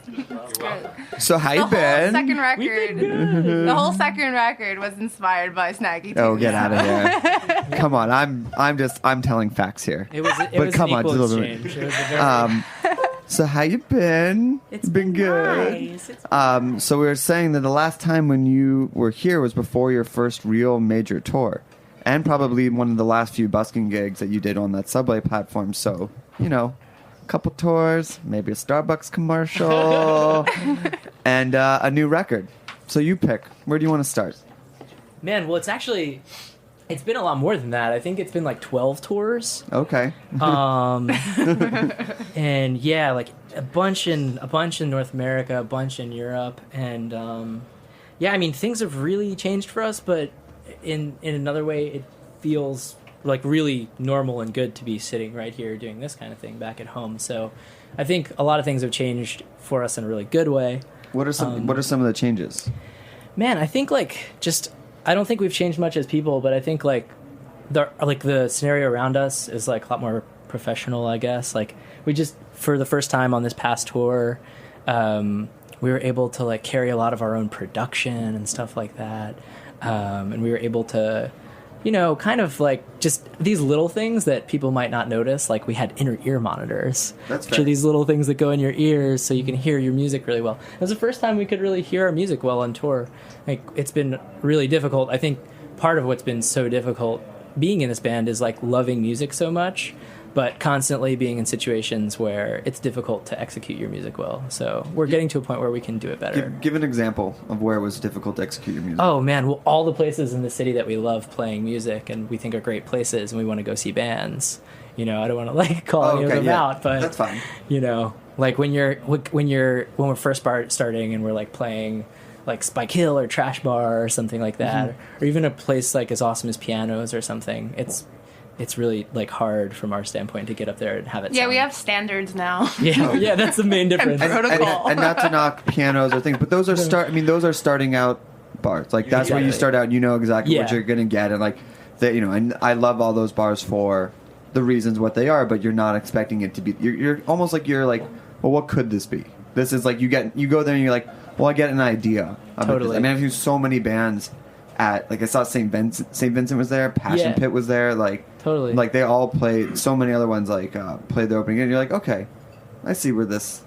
good. So how you been? The whole second record was inspired by Snacky Tunes. Oh, get out of here! Come on, I'm telling facts here. It was come an on, equal just a little bit. exchange. It was a very... So how you been? It's been good. Nice. So we were saying that the last time when you were here was before your first real major tour, and probably one of the last few busking gigs that you did on that subway platform. So a couple tours, maybe a Starbucks commercial, and a new record. So you pick. Where do you want to start? Man, well, it's been a lot more than that. I think it's been like 12 tours. Okay. And yeah, like a bunch in North America, a bunch in Europe, and yeah, I mean things have really changed for us, but in another way, it feels like really normal and good to be sitting right here doing this kind of thing back at home. So I think a lot of things have changed for us in a really good way. What are some of the changes? Man, I think I don't think we've changed much as people, but I think the scenario around us is like a lot more professional, I guess. Like we just, for the first time on this past tour, we were able to like carry a lot of our own production and stuff like that. And we were able to, kind of like just these little things that people might not notice. Like we had inner ear monitors, which are these little things that go in your ears so you can hear your music really well. It was the first time we could really hear our music well on tour. Like it's been really difficult. I think part of what's been so difficult being in this band is like loving music so much, but constantly being in situations where it's difficult to execute your music well. So we're getting to a point where we can do it better. Give an example of where it was difficult to execute your music. Oh, man. Well, all the places in the city that we love playing music and we think are great places and we want to go see bands. I don't want to like call any of them out, but that's fine. Like when we're first starting and we're like playing like Spike Hill or Trash Bar or something like that, or even a place like as awesome as Pianos or something, it's really like hard from our standpoint to get up there and have it sound. We have standards now. Yeah, that's the main difference. And protocol. And not to knock pianos or things, but those are starting out bars. Like that's where you start out. You know exactly what you're gonna get, and like and I love all those bars for the reasons what they are, but you're not expecting it to be. You're almost like well, what could this be? This is like you go there and you're like, well, I get an idea. Totally. I mean, I've used so many bands. Like I saw St. Vincent was there, Passion Pit was there, like totally, like they all played. So many other ones like played the opening, and you're like, okay, I see where this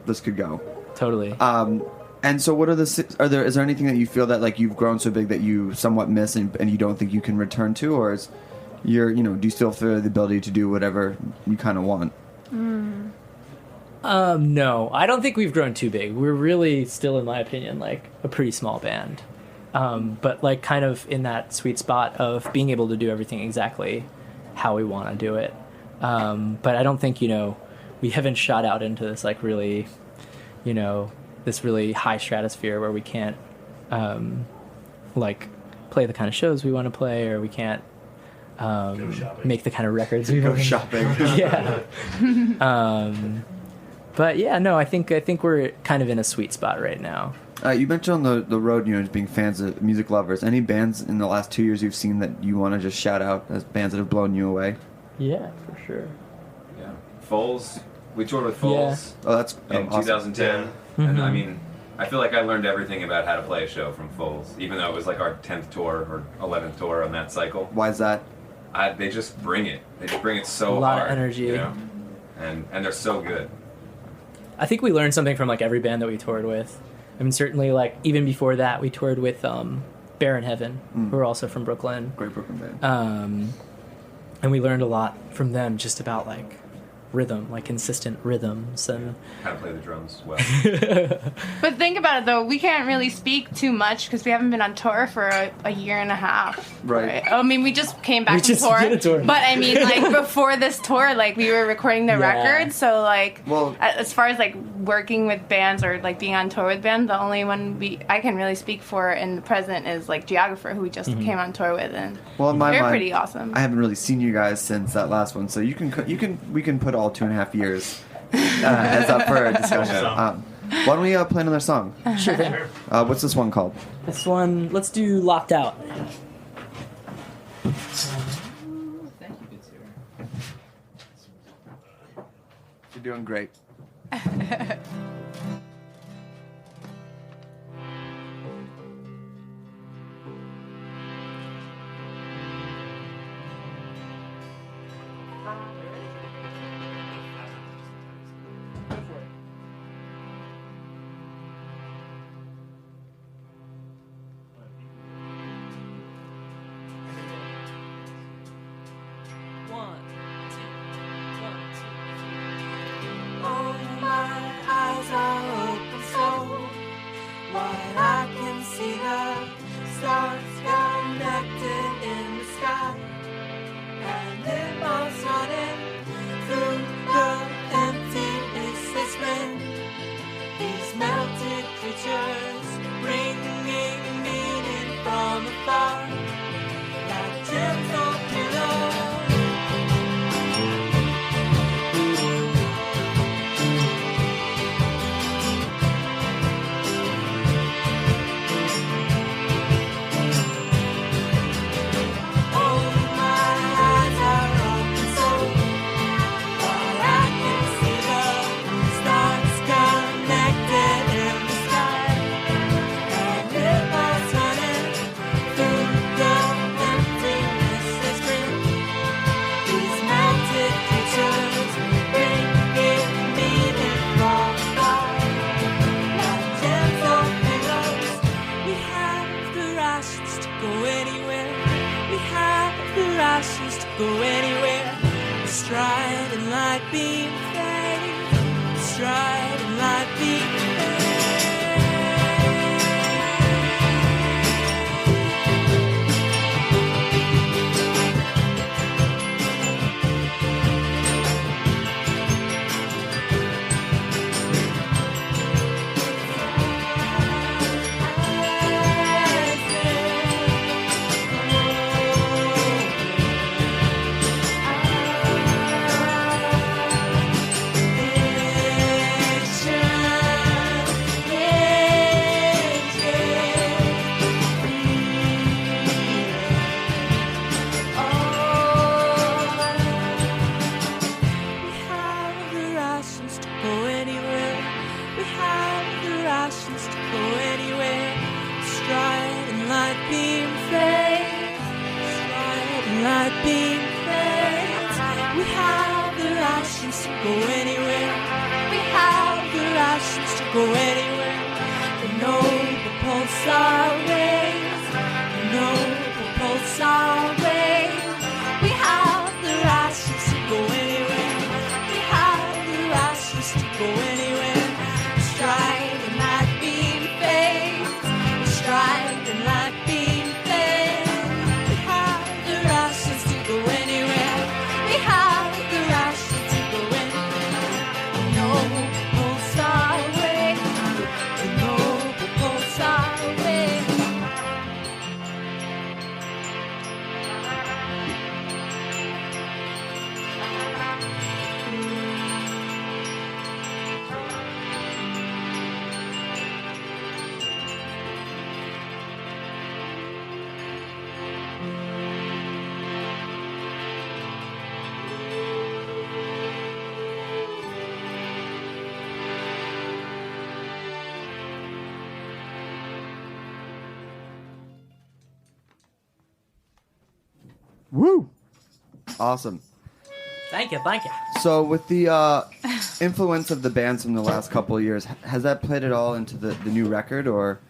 could go. Totally. And so, what are is there anything that you feel that like you've grown so big that you somewhat miss and you don't think you can return to, or is do you still feel the ability to do whatever you kind of want? No, I don't think we've grown too big. We're really still, in my opinion, like a pretty small band. But like kind of in that sweet spot of being able to do everything exactly how we want to do it. But I don't think, we haven't shot out into this like really, this really high stratosphere where we can't like play the kind of shows we want to play, or we can't make the kind of records we want to shopping. Yeah. But yeah, no, I think we're kind of in a sweet spot right now. You mentioned on the road, just being fans of music lovers. Any bands in the last 2 years you've seen that you want to just shout out as bands that have blown you away? Yeah, for sure. Yeah, Foals. We toured with Foals. Yeah. Oh, that's in awesome. 2010, Mm-hmm. and I mean, I feel like I learned everything about how to play a show from Foals, even though it was like our 10th tour or 11th tour on that cycle. Why is that? They just bring it. They just bring it so A lot hard, of energy. And they're so good. I think we learned something from like every band that we toured with. I mean, certainly like even before that, we toured with Bear in Heaven, who are also from Brooklyn. Great Brooklyn band. And we learned a lot from them just about like rhythm, like consistent rhythms and How to play the drums well. But think about it though, we can't really speak too much because we haven't been on tour for a year and a half. Right. I mean, we just came back We from just did a tour. But I mean, like before this tour, like we were recording the Yeah. record. So like, Well- as far as like working with bands or like being on tour with bands, the only one I can really speak for in the present is like Geographer, who we just came on tour with, and Well, in my they're mind, pretty awesome. I haven't really seen you guys since that last one, so we can put all 2.5 years as up for a discussion. Why don't we play another song? sure thing. What's this one called? This one, let's do Locked Out. You're doing great. Oh, my eyes are open so wide I can see the stars connected in the sky. And it was running through the emptiness they spin. These melted creatures bringing meaning from afar, like gentle pillows. Go anywhere, stride and light beam fade, stride and light beam go anywhere. The pulsar waves, noble pulsar waves. We have the rashes to go anywhere. We have the rashes to go anywhere. Striding like beam fades, striding like beam fades. We have the rashes to go anywhere. We have the rashes to go anywhere. Noble pulsar waves, noble pulsar waves. Woo! Awesome. Thank you. So, with the influence of the bands from the last couple of years, has that played at all into the new record, or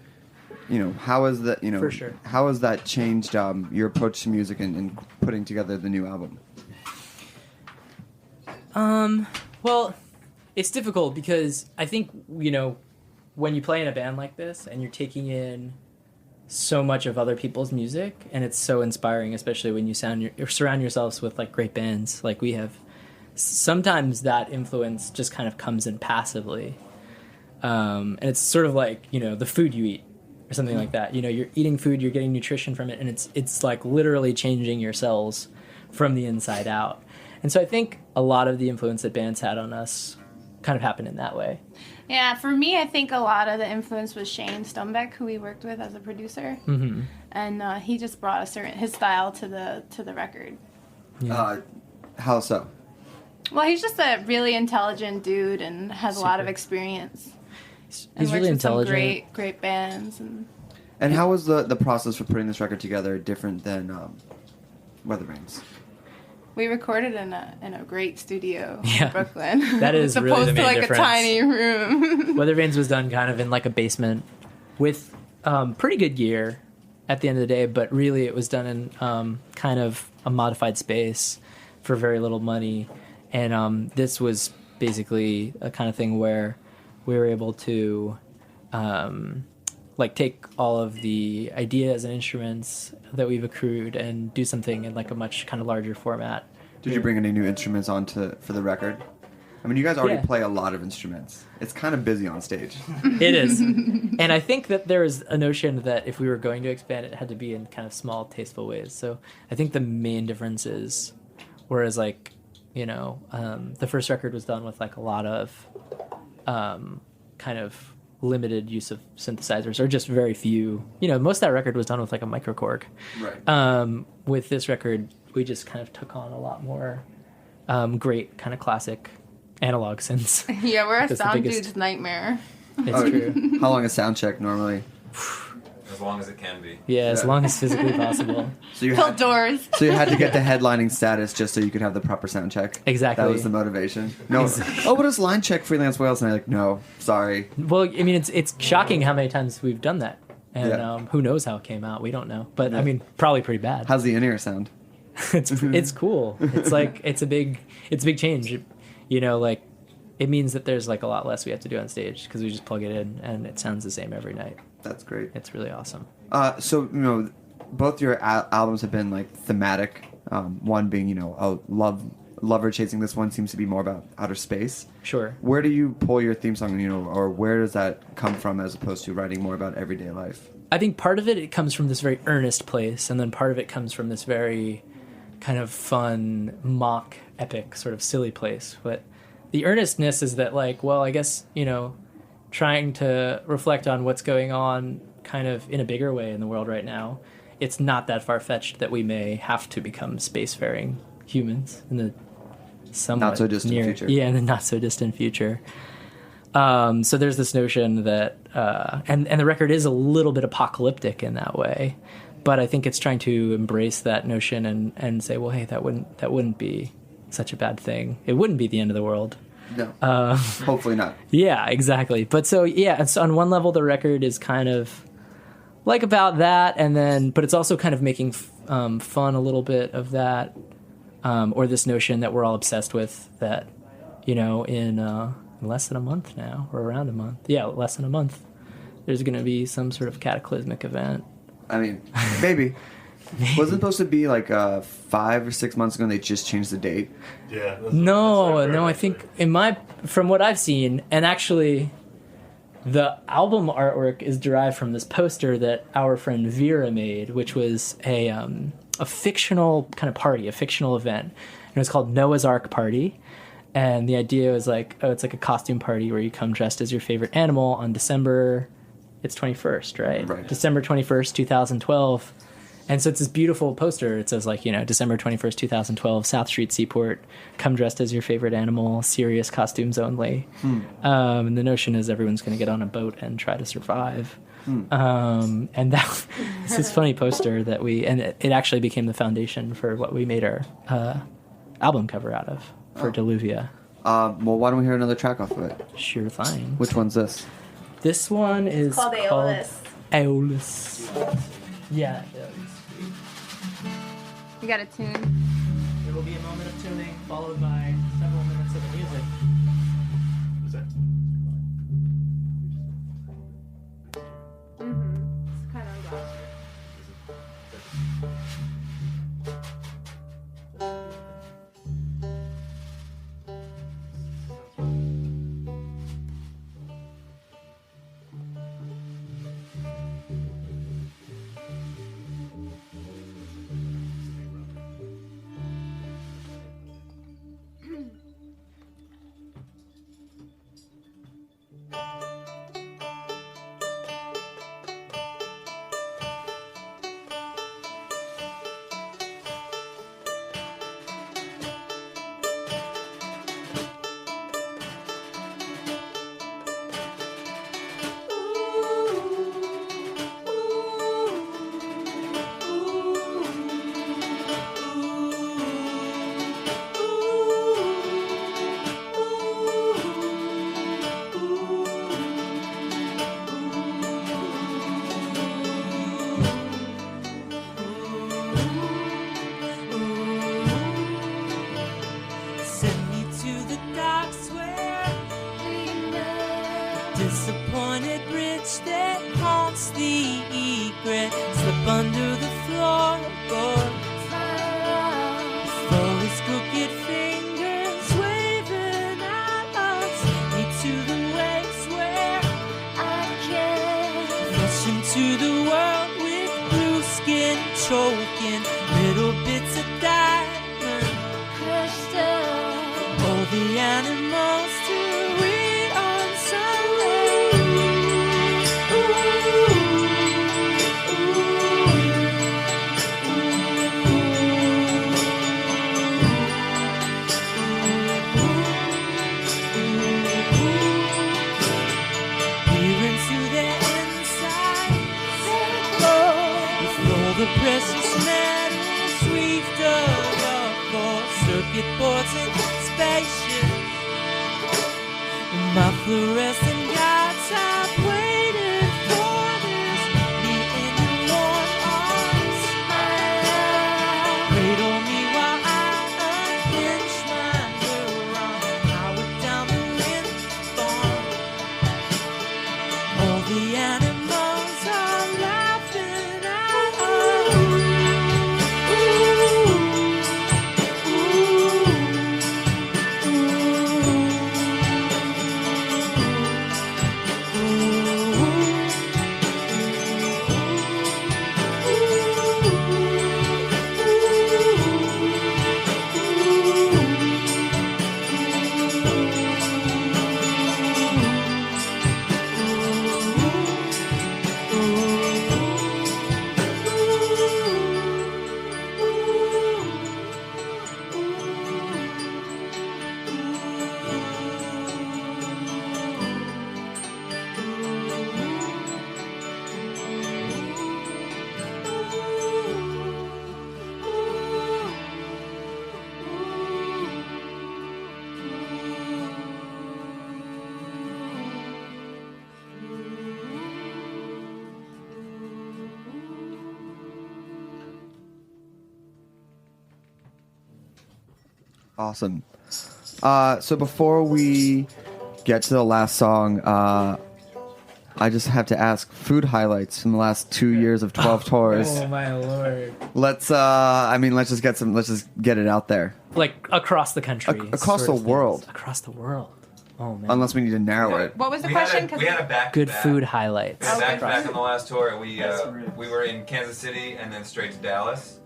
how has that For sure. how has that changed your approach to music and putting together the new album? Well, it's difficult because I think, when you play in a band like this and you're taking in so much of other people's music, and it's so inspiring, especially when you surround yourselves with like great bands like we have. Sometimes that influence just kind of comes in passively, and it's sort of like the food you eat or something like that. You're eating food, you're getting nutrition from it, and it's like literally changing your cells from the inside out. And so I think a lot of the influence that bands had on us kind of happened in that way. Yeah, for me, I think a lot of the influence was Shane Stonebeck, who we worked with as a producer, and he just brought his style to the record. Yeah. How so? Well, he's just a really intelligent dude and has a lot of experience. He's And really works with some intelligent. great bands. And how was the process for putting this record together different than Weather Vanes? We recorded in a great studio Yeah. in Brooklyn. That is as really opposed the main to like difference. a tiny room. Weather Vanes was done kind of in like a basement with pretty good gear at the end of the day, but really it was done in kind of a modified space for very little money. And this was basically a kind of thing where we were able to like take all of the ideas and instruments that we've accrued and do something in like a much kind of larger format. Did you bring any new instruments for the record? I mean, you guys already Yeah. play a lot of instruments. It's kind of busy on stage. It is. And I think that there is a notion that if we were going to expand, it had to be in kind of small, tasteful ways. So I think the main difference is, whereas like, the first record was done with like a lot of kind of limited use of synthesizers, or just very few. Most of that record was done with like a microKORG. Right. With this record, we just kind of took on a lot more great kind of classic analog synths. Yeah, we're a That's the sound biggest- dude's nightmare. It's true. How long is sound check normally? As long as it can be. Yeah, as long as physically possible. So you Till had, doors. so you had to get the headlining status just so you could have the proper sound check. Exactly. That was the motivation. No. Oh, what is line check Freelance Whales? And I'm like, no, sorry. Well, I mean, it's shocking how many times we've done that, and Yeah. who knows how it came out? We don't know, but Yeah. I mean, probably pretty bad. How's the in-ear sound? It's cool. It's like it's a big change. Like it means that there's like a lot less we have to do on stage because we just plug it in and it sounds the same every night. That's great. It's really awesome. So both your albums have been like thematic. One being a lover chasing. This one seems to be more about outer space. Sure. Where do you pull your theme song? Or where does that come from as opposed to writing more about everyday life? I think part of it comes from this very earnest place, and then part of it comes from this very kind of fun, mock, epic, sort of silly place. But the earnestness is that, like, well, I guess, trying to reflect on what's going on kind of in a bigger way in the world right now, it's not that far-fetched that we may have to become spacefaring humans in the somewhat Not so distant near, future. Yeah, in the not-so-distant future. So there's this notion that, and the record is a little bit apocalyptic in that way, but I think it's trying to embrace that notion and say, well, hey, that wouldn't be such a bad thing. It wouldn't be the end of the world. No. Hopefully not. Yeah, exactly. But so on one level, the record is kind of like about that, and then, but it's also kind of making fun a little bit of that, or this notion that we're all obsessed with, that, you know, in less than a month now, or around a month, less than a month, there's going to be some sort of cataclysmic event. I mean, maybe. Wasn't it supposed to be like 5 or 6 months ago and they just changed the date? Yeah. No, I think from what I've seen, and actually the album artwork is derived from this poster that our friend Vera made, which was a fictional kind of party, a fictional event. And it was called Noah's Ark Party. And the idea was like, it's like a costume party where you come dressed as your favorite animal on December, it's 21st, right? Right. December 21st, 2012. And so it's this beautiful poster. It says, like, you know, December 21st, 2012, South Street Seaport, come dressed as your favorite animal, serious costumes only. And the notion is everyone's going to get on a boat and try to survive. And that it's this funny poster that it actually became the foundation for what we made our album cover out of for Deluvia. Well, why don't we hear another track off of it? Sure thing. Which one's this? This one is called Aeolus. Aeolus. Yeah. You got a tune? There will be a moment of tuning, followed by several minutes of the music. What's that? It's kind of loud. Send me to the docks where we met. Disappointed bridge that haunts the egret. Slip under the floorboard. Fall his crooked fingers waving at us. Me to the waves where I can flush into the world with blue skin choking. Little bits of diamond crystal. All the animals to read on Sunday. Peer into their insides. With all the precious metals we've dug up for circuit boards and spaceships. My fluorescent guides have waited for this. Me in your warm arms, my love. Cradle me while I unhinge my neuron. Power down the wind farm. All the animals are laughing at us. Ooh. Awesome. So before we get to the last song, I just have to ask food highlights from the last 2 years of 12 tours. Oh my lord! Let's just get it out there. Like across the country, Across the world. Across the world. Oh man! Unless we need to narrow it. What was the We question? had a back. Good food highlights. Back to back on the last tour. We were in Kansas City and then straight to Dallas.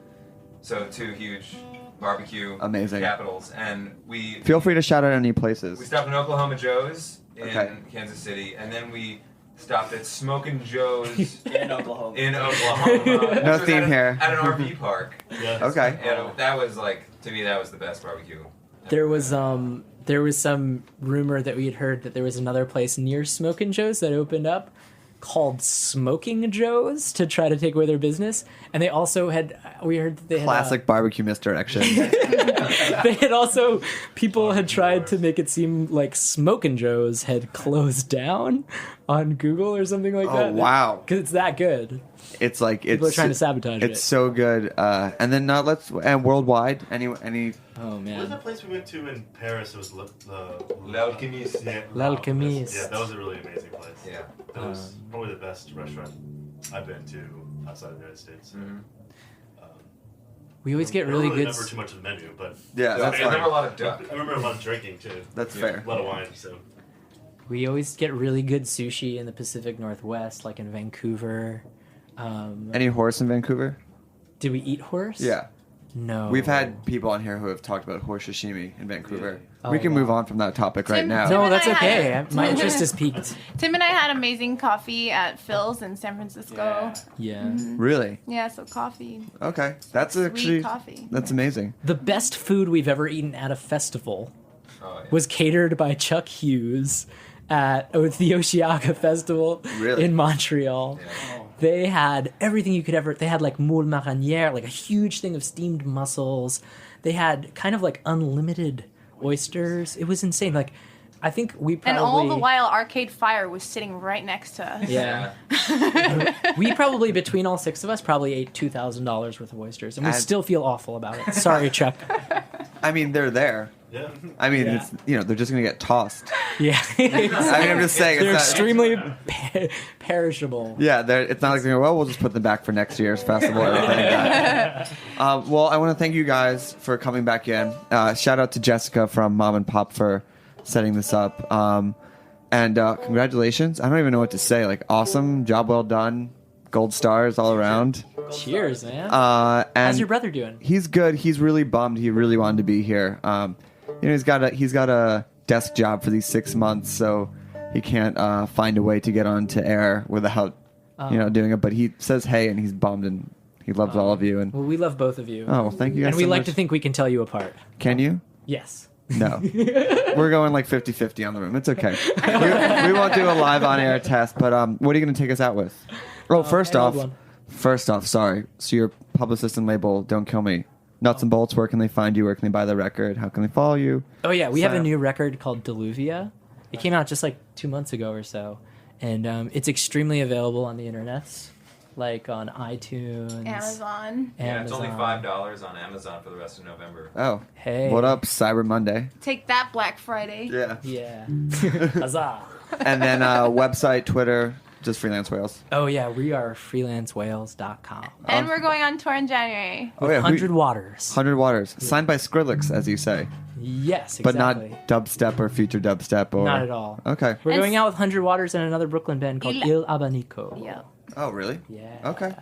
So 2 huge barbecue Amazing. capitals, and we Feel free to shout out any places. We stopped in Oklahoma Joe's in Okay. Kansas City, and then we stopped at Smokin' Joe's In Oklahoma. No which was theme at here. At an RV park. Okay. And that was like, to me, that was the best barbecue. There was some rumor that we had heard that there was another place near Smokin' Joe's that opened up called Smoking Joe's to try to take away their business, and they also had we heard that they had Classic barbecue misdirection. they had also people had tried to make it seem like Smokin' Joe's had closed down on Google or something like that. Oh wow! Because it's that good. It's like People are trying to sabotage it. It's so good. And then and worldwide. Any? Oh man. What was that place we went to in Paris? It was L'Alchimiste. Yeah, L'Alchimiste. Yeah, that was a really amazing place. Yeah. That was probably the best restaurant I've been to outside of the United States. Mm-hmm. We always get really I don't good. remember too much of the menu, but Yeah, that's I remember a lot of duck. I remember a lot of drinking too. That's fair. A lot of wine. So We always get really good sushi in the Pacific Northwest, like in Vancouver. Any horse in Vancouver? Did we eat horse? Yeah. No. We've had people on here who have talked about horse sashimi in Vancouver. Oh, We can wow. move on from that topic right Tim- now. Tim No, and that's I okay. had- My interest is piqued. Tim and I had amazing coffee at Phil's in San Francisco. Yeah. Really? Yeah, so coffee. Okay. That's Sweet actually coffee. that's amazing. The best food we've ever eaten at a festival Oh, yeah. was catered by Chuck Hughes at the Oshiaga Festival Really? in Montreal. Yeah. They had everything you could ever. They had like moule marinière, like a huge thing of steamed mussels. They had kind of like unlimited oysters. It was insane. Like, I think we probably And all the while, Arcade Fire was sitting right next to us. Yeah. We probably, between all 6 of us, probably ate $2,000 worth of oysters, and we And- still feel awful about it. Sorry, Chuck. I mean, they're there. yeah. I mean, Yeah. it's they're just gonna get tossed. Yeah. I mean, I'm just saying. They're It's not, extremely perishable. yeah, it's not like they're well, we'll just put them back for next year's festival or anything like that. Well, I want to thank you guys for coming back in. Shout out to Jessica from Mom and Pop for setting this up. And congratulations. I don't even know what to say. Like, awesome, job well done, gold stars all around. Cheers, man. And How's your brother doing? He's good. He's really bummed. He really wanted to be here. He's got a desk job for these 6 months, so he can't find a way to get onto air without doing it. But he says hey, and he's bummed, and he loves all of you. And Well, we love both of you. oh, well, thank you guys. And we so like much. to think we can tell you apart. Can you? Yes. No. We're going like 50-50 on the room. It's okay. We won't do a live on air test. But what are you going to take us out with? Oh, first an old off, one. sorry. So your publicist and label, Don't Kill Me. Nuts and Bolts, where can they find you? Where can they buy the record? How can they follow you? Oh, yeah. We have a So- new record called Deluvia. It came out just like 2 months ago or so. And it's extremely available on the internets, like on iTunes. Amazon. Yeah, it's only Amazon. $5 on Amazon for the rest of November. Oh. Hey. What up, Cyber Monday? Take that, Black Friday. Yeah. Yeah. Huzzah. And then website, Twitter, just Freelance Whales. Oh, yeah. We are freelancewhales.com. And we're going on tour in January. Oh, yeah. 100 Waters. 100 Waters. Signed by Skrillex, as you say. Yes, exactly. But not dubstep or future dubstep or... Not at all. Okay. We're And going out with 100 Waters and another Brooklyn band called Il Abanico. Yeah. Oh, really? Yeah. Okay.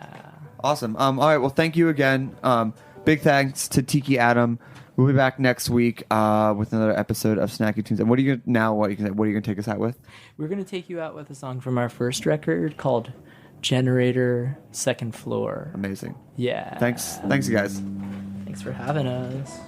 Awesome. All right. Well, thank you again. Big thanks to Tiki Adam. We'll be back next week with another episode of Snacky Tunes. And what are you gonna take us out with? We're going to take you out with a song from our first record called Generator Second Floor. Amazing. Yeah. Thanks, you guys. Thanks for having us.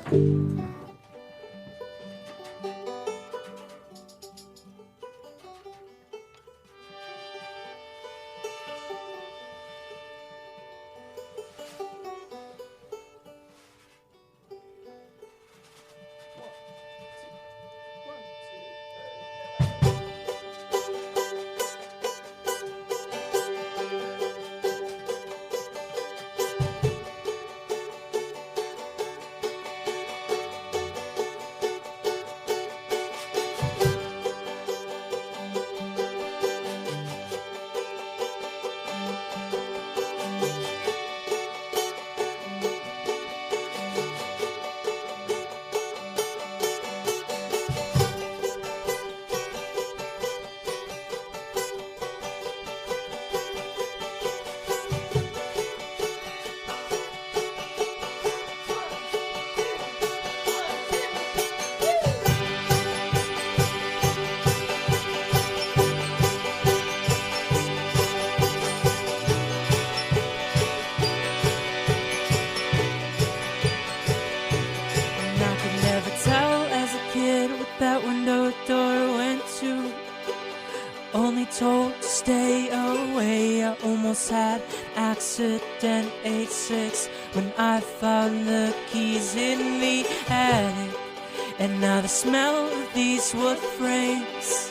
Only told to stay away. I almost had accident 8-6 when I found the keys in the attic. And now the smell of these wood frames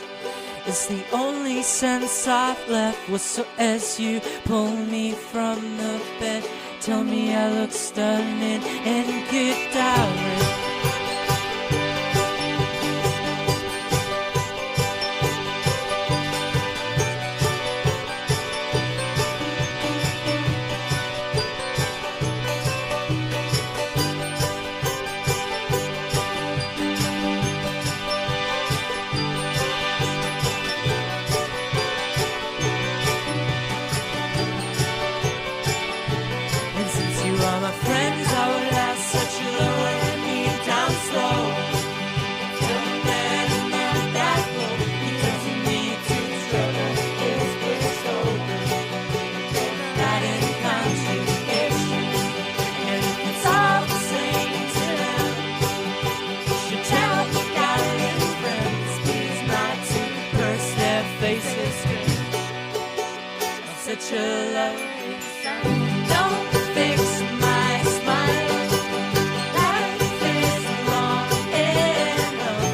is the only sense I've left. Was so as you pull me from the bed, tell me I look stunning and good dowry. Such a lovely sound. Don't fix my smile. Life is long enough.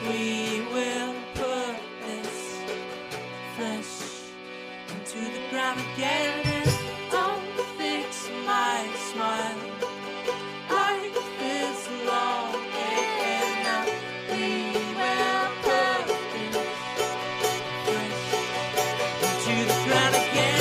We will put it fresh to the ground again. Don't fix my smile. Life is long enough. We will put it fresh to the ground again.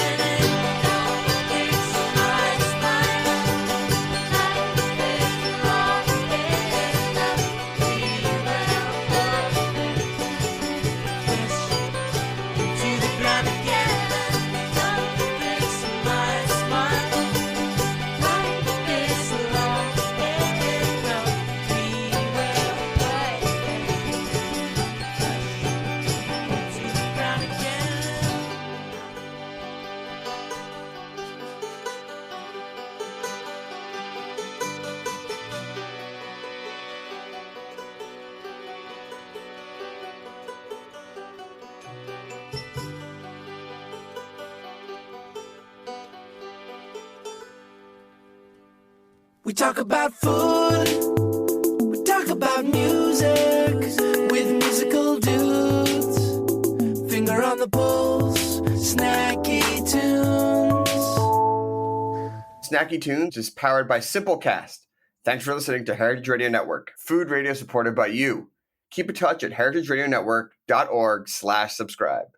We talk about food, we talk about music, with musical dudes, finger on the pulse, Snacky Tunes. Snacky Tunes is powered by Simplecast. Thanks for listening to Heritage Radio Network, food radio supported by you. Keep in touch at heritageradionetwork.org/subscribe.